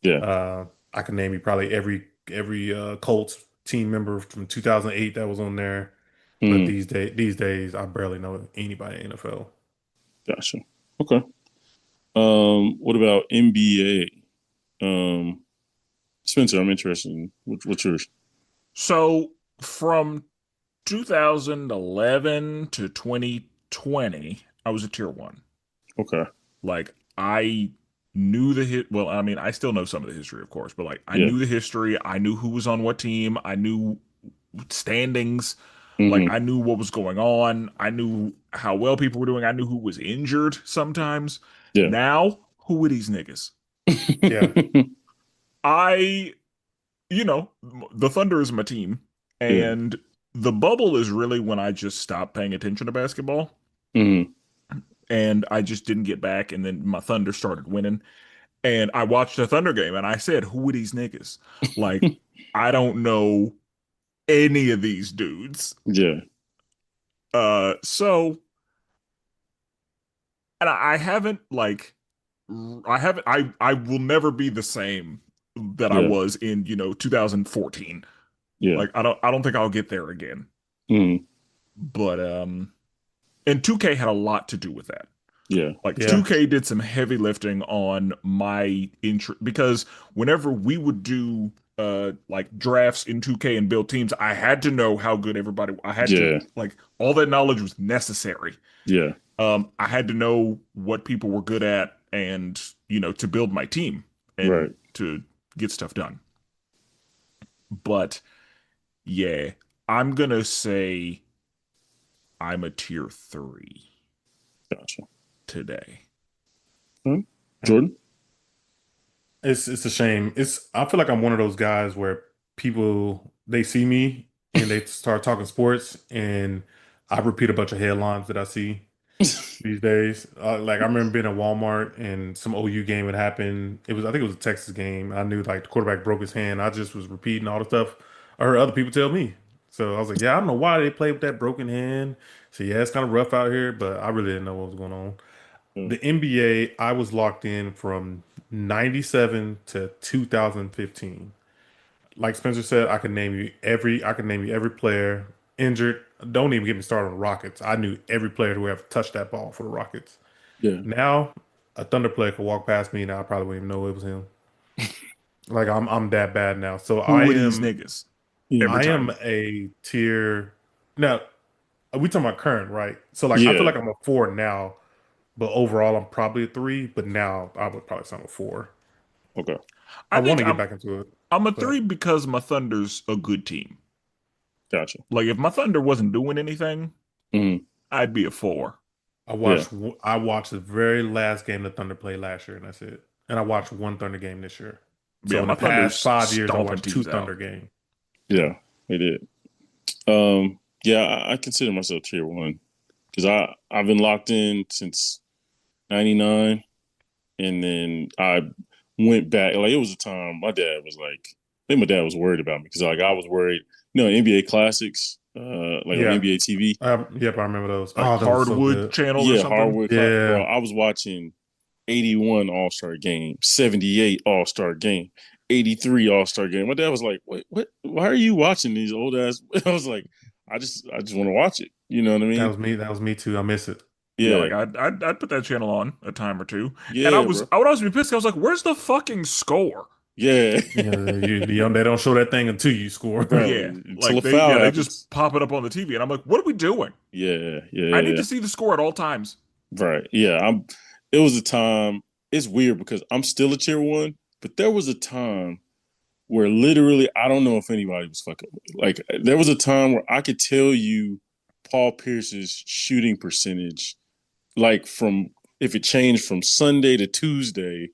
Yeah. I can name you probably every Colts team member from 2008 that was on there. But Mm, these days, I barely know anybody in NFL. gotcha. Okay. What about NBA? Spencer, I'm interested in what's yours? So from 2011 to 2020, I was a tier one. Okay. Like I knew the hit. Well, I mean, I still know some of the history, of course, but like I Yeah. knew the history. I knew who was on what team. I knew standings. Like Hmm. I knew what was going on. I knew how well people were doing. I knew who was injured sometimes. Yeah. Now, who are these niggas? Yeah, I, the Thunder is my team, Yeah. and the bubble is really when I just stopped paying attention to basketball, Hmm. and I just didn't get back. And then my Thunder started winning, and I watched the Thunder game, and I said, "Who are these niggas?" Like, I don't know any of these dudes. Yeah. So, and I haven't like, I haven't, I will never be the same that I Yeah. was in, 2014. Yeah. Like, I don't think I'll get there again. Hmm. But and 2K had a lot to do with that. Yeah. Like yeah, 2K did some heavy lifting on my interest because whenever we would do like drafts in 2K and build teams, I had to know how good everybody I had to Yeah. like all that knowledge was necessary. Yeah. I had to know what people were good at and, to build my team and Right. to get stuff done. But yeah, I'm gonna say I'm a tier three Gotcha. today. Hmm. yeah. Jordan? It's a shame. I feel like I'm one of those guys where people they see me and they start talking sports, and I repeat a bunch of headlines that I see these days. Like I remember being at Walmart and some OU game had happened. I think it was a Texas game. I knew like the quarterback broke his hand. I just was repeating all the stuff I heard other people tell me. So I was like, yeah, I don't know why they played with that broken hand. So yeah, it's kind of rough out here, but I really didn't know what was going on. Hmm. The NBA, I was locked in from 97 to 2015. Like Spencer said, I can name you every player injured. Don't even get me started on the Rockets. I knew every player who ever touched that ball for the Rockets. Yeah. Now, a Thunder player could walk past me and I probably wouldn't even know it was him. Like I'm that bad now. So I Who are these am niggas? Yeah. Every I time. am a tier now. We talking about current, right? So like I feel Yeah. like I'm a four now, but overall I'm probably a three. But now I would probably say I'm a four. Okay. I I want think to get I'm back into it, I'm a but three because my Thunder's a good team. Gotcha. Like if my Thunder wasn't doing anything, Hmm. I'd be a four. Yeah. I watched the very last game the Thunder played last year, and that's it. And I watched one Thunder game this year. Yeah, So in the my past Thunder's 5 years, I stomping watched two teams out. Thunder games. Yeah. They did. Yeah, I consider myself tier one because I've been locked in since '99, and then I went back. Like it was a time my dad was like, I think my dad was worried about me because like I was worried. NBA classics, like on Yeah. NBA TV. Yep, I remember those. Like Oh, those were so hardwood good. channel or Yeah, something. hardwood class, bro. Yeah. I was watching 81 All Star game, 78 All Star game, 83 All Star game. My dad was like, "Wait, what? Why are you watching these old ass?" I was like, I just want to watch it." You know what I That mean? was me. That was me too. I miss it. Yeah, Yeah, like I'd put that channel on a time or two. And yeah, bro. I would always be pissed. I was like, where's the fucking score? Yeah, Yeah, they don't show that thing until you score. bro. Yeah. Until Like a foul they just happens. pop it up on the TV and I'm like, what are we doing? Yeah, yeah, I yeah, need yeah. to see the score at all times. Right. Yeah. It was a time. It's weird because I'm still a tier one, but there was a time where literally I don't know if anybody was fucking with me. Like there was a time where I could tell you Paul Pierce's shooting percentage, like from if it changed from Sunday to Tuesday,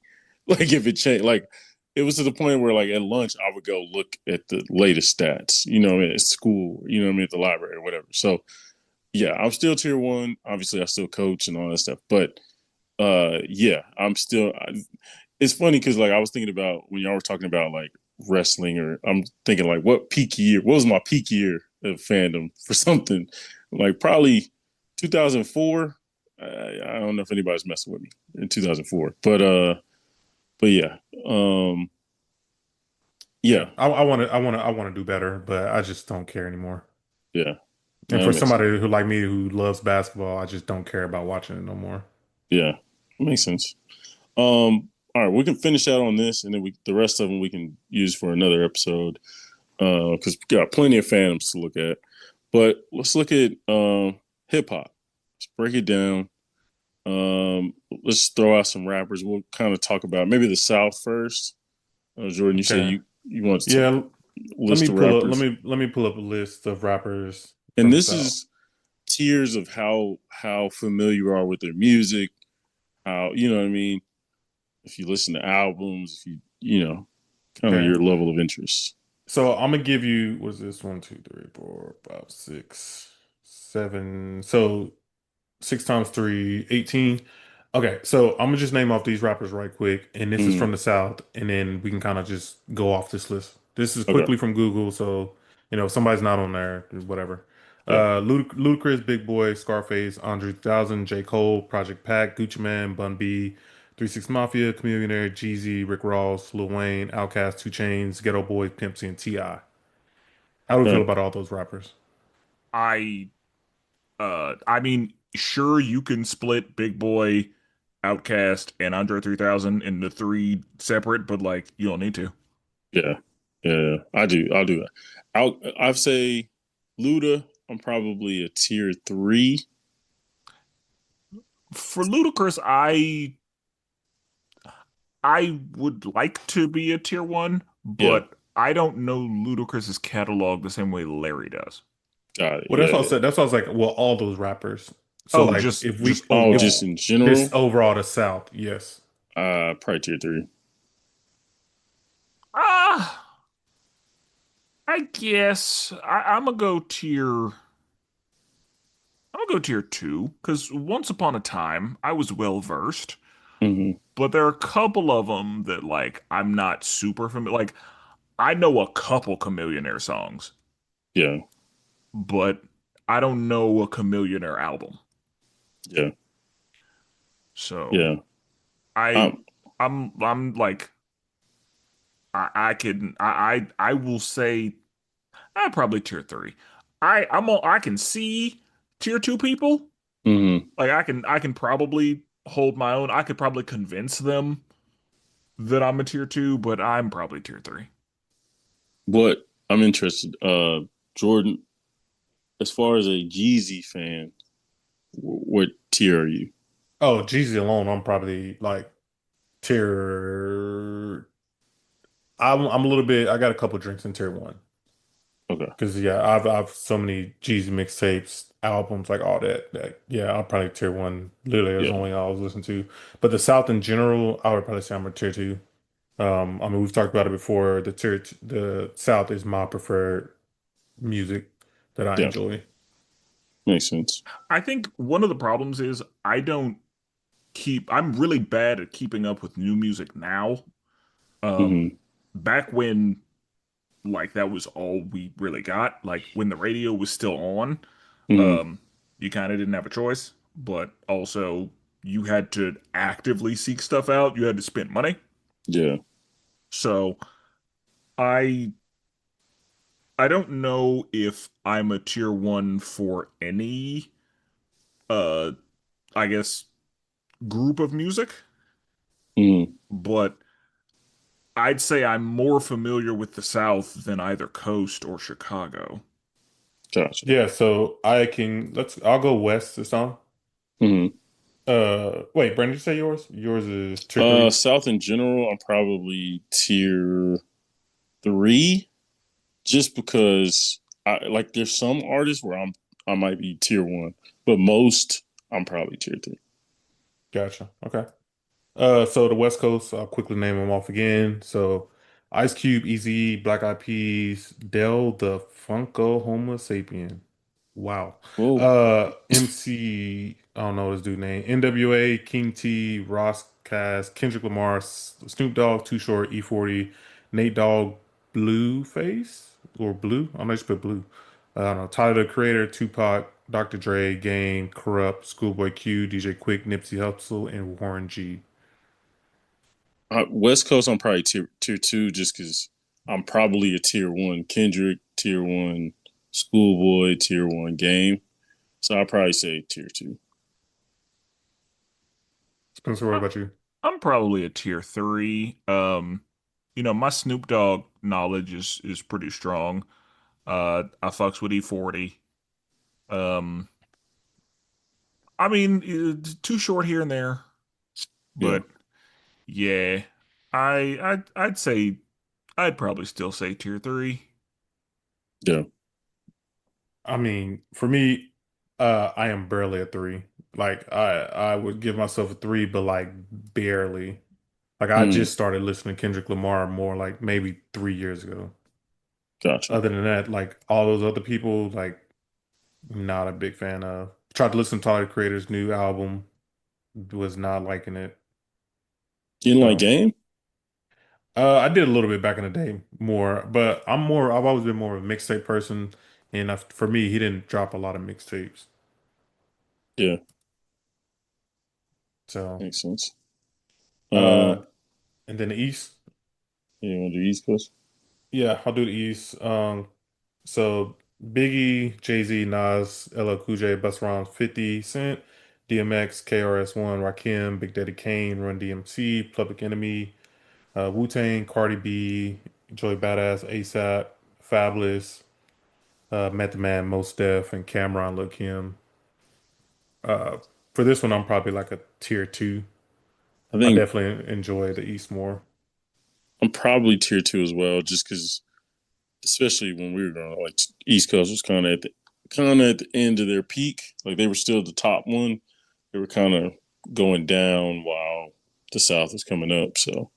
like if it changed, like it was to the point where like at lunch I would go look at the latest stats, at school, at the library or whatever. So yeah, I'm still tier one. Obviously, I still coach and all that stuff, but yeah, I'm still. It's funny because like I was thinking about when y'all were talking about like wrestling, or I'm thinking like what was my peak year of fandom for something like probably 2004. I don't know if anybody's messing with me in 2004, but yeah. Yeah, Yeah, I want to do better, but I just don't care anymore. yeah, And no, that for makes sense. somebody who like me who loves basketball, I just don't care about watching it no more. Yeah, makes sense. All right, we can finish out on this, and then the rest of them we can use for another episode. Because we got plenty of fandoms to look at. But let's look at hip hop. Let's break it down. Let's throw out some rappers. We'll kind of talk about maybe the South first. Jordan, you say Okay. you want to Yeah, list the let rappers, me pull up a list of rappers and from the this South. is tiers of how familiar you are with their music. How you know what I mean? If you listen to albums, if you know kind of your Okay. level of interest. So I'm gonna give you, what's this? One, two, three, four, five, six, seven. So 6 times 3, 18. Okay, so I'm gonna just name off these rappers right quick, and this is Mm, from the South, and then we can kind of just go off this list. This is okay. quickly from Google, so if somebody's not on there, whatever. Yeah. Ludacris, Big Boy, Scarface, Andre 3000, J. Cole, Project Pat, Gucci Man, Bun B, 3 6 Mafia, Chameleonaire, Jeezy, Rick Ross, Lil Wayne, Outkast, 2 Chainz, Ghetto Boy, Pimp C, and T.I. How do we feel Okay. about all those rappers? I I mean, sure you can split Big Boy, Outcast, and Andre 3000 into three separate, but like you don't need to. Yeah. Yeah. I do. I'll do that. I'd say Luda. I'm probably a tier three. For Ludacris, I would like to be a tier one, Yeah. but I don't know Ludacris's catalog the same way Larry does. Got it. Well, that's Yeah. what I Yeah. said. That's what I was like. Well, all those rappers. So, Oh, like, if just we, Oh, if just overall. in this general, overall the South, yes. probably tier three. Ah, I guess I'm gonna go tier. I'm gonna go tier two because once upon a time I was well versed, Hmm. but there are a couple of them that like I'm not super familiar. Like I know a couple Chameleonaire songs, Yeah. but I don't know a Chameleonaire album. Yeah. So Yeah. I Um. I'm like I can I will say I probably tier three. I can see tier two people. Hmm. Like I can probably hold my own. I could probably convince them that I'm a tier two, but I'm probably tier three. But I'm interested. Jordan, as far as a Jeezy fan, what tier are you? Oh, Jeezy alone, I'm probably like tier. I'm a little bit. I got a couple drinks in tier one Okay. because yeah, I've so many Jeezy mixtapes, albums, like all that. That yeah, I'm probably tier one. Literally, that's Yeah. only all I was listening to. But the South in general, I would probably say I'm a tier two. I mean, we've talked about it before. The South is my preferred music that I Yeah. enjoy. Makes sense. I think one of the problems is I don't I'm really bad at keeping up with new music now. Um Hmm. Back when like that was all we really got, like when the radio was still on, Hmm. um you kind of didn't have a choice, but also you had to actively seek stuff out. You had to spend money. Yeah. So I I don't know if I'm a tier one for any uh I guess group of music, Hmm. but I'd say I'm more familiar with the South than either Coast or Chicago. Gotcha. Yeah, so I'll go West this time. Hmm. Wait, Brandon, did you say yours? Yours is tier three. South in general, I'm probably tier three, just because I like there's some artists where I might be tier one, but most I'm probably tier three. Gotcha. Okay. So the West Coast, I'll quickly name them off again. So Ice Cube, Easy, Black Eyed Peas, Del the Funko Homo Sapien. Wow. Whoa. MC, I don't know his dude name. NWA, King T, Ross Cass, Kendrick Lamar, Snoop Dogg, Too Short, E40, Nate Dogg, Blueface or Blue. I'm not just put Blue. I don't know. Tyler the Creator, Tupac, Dr. Dre, Game, Corrupt, Schoolboy Q, DJ Quick, Nipsey Hussle, and Warren G. West Coast, I'm probably tier two, just because. I'm probably a tier one Kendrick, tier one Schoolboy, tier one Game. So I'll probably say tier two. Spencer, what I- about you? I'm probably a tier three. My Snoop Dogg knowledge is pretty strong. I fucks with E40. Um, I mean, it's too short here and there, Yeah, but yeah, I'd say I'd probably still say tier three. yeah. I mean, for me, I am barely a three. Like I would give myself a three, but like barely. Like I Mm, just started listening to Kendrick Lamar more like maybe 3 years ago. gotcha. Other than that, like all those other people, like not a big fan of. Tried to listen to Tyler the Creator's new album, was not liking it. You didn't like So Game? I did a little bit back in the day more, but I've always been more of a mixtape person, and for me, he didn't drop a lot of mixtapes. Yeah, So makes sense. uh, Um, and then the East. yeah, you want to do East Coast? Yeah, I'll do the East. So Biggie, Jay-Z, Nas, LL Cool J, Busta Rhymes, 50 Cent, DMX, KRS-One, Rakim, Big Daddy Kane, Run DMC, Public Enemy, Wu-Tang, Cardi B, Joey Badass, ASAP, Fabulous, Method Man, Mos Def, and Cameron Lil Kim. Uh, for this one, I'm probably like a tier two. I I think definitely enjoy the East more. I'm probably tier two as well, just because, especially when we were going, like East Coast was kind of at the end of their peak. Like they were still the top one. They were kind of going down while the South was coming up. So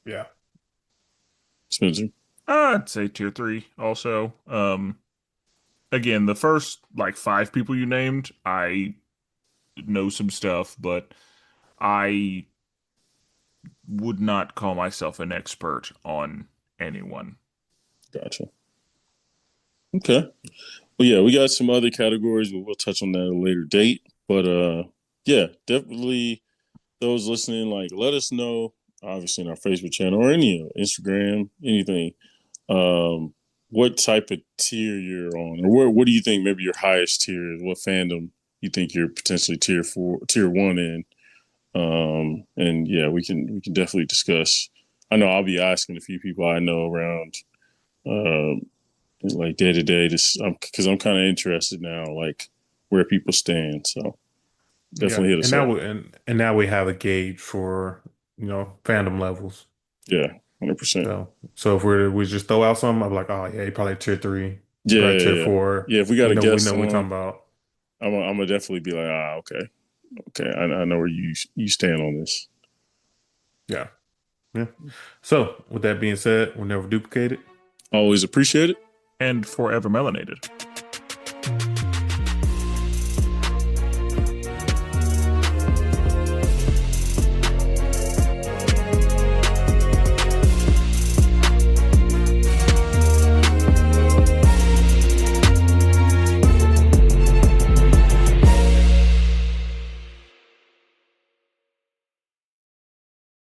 Yeah. Spencer, I'd say tier three also. Again, the first like five people you named, I know some stuff, but I would not call myself an expert on anyone. gotcha. Okay. Well, yeah, we got some other categories, but we'll touch on that at a later date. But yeah, definitely those listening, like, let us know, obviously in our Facebook channel or any Instagram, anything, um, what type of tier you're on, or what do you think maybe your highest tier is? What fandom you think you're potentially tier one in? And yeah, we can definitely discuss. I know I'll be asking a few people I know around, um, like day to day, just because I'm kind of interested now, like where people stand. So Yeah, definitely hit and us up. now we have a gauge for fandom levels. Yeah, 100%. So if we just throw out something, I'm like, oh yeah, he probably tier three, he Yeah, probably yeah, tier yeah. four. Yeah, if we got We a know guest what we're on, talking about. I'm gonna definitely be like, okay, okay, I know where you stand on this. Yeah, yeah. So with that being said, we'll never duplicate it. Always appreciate it. And forever melanated.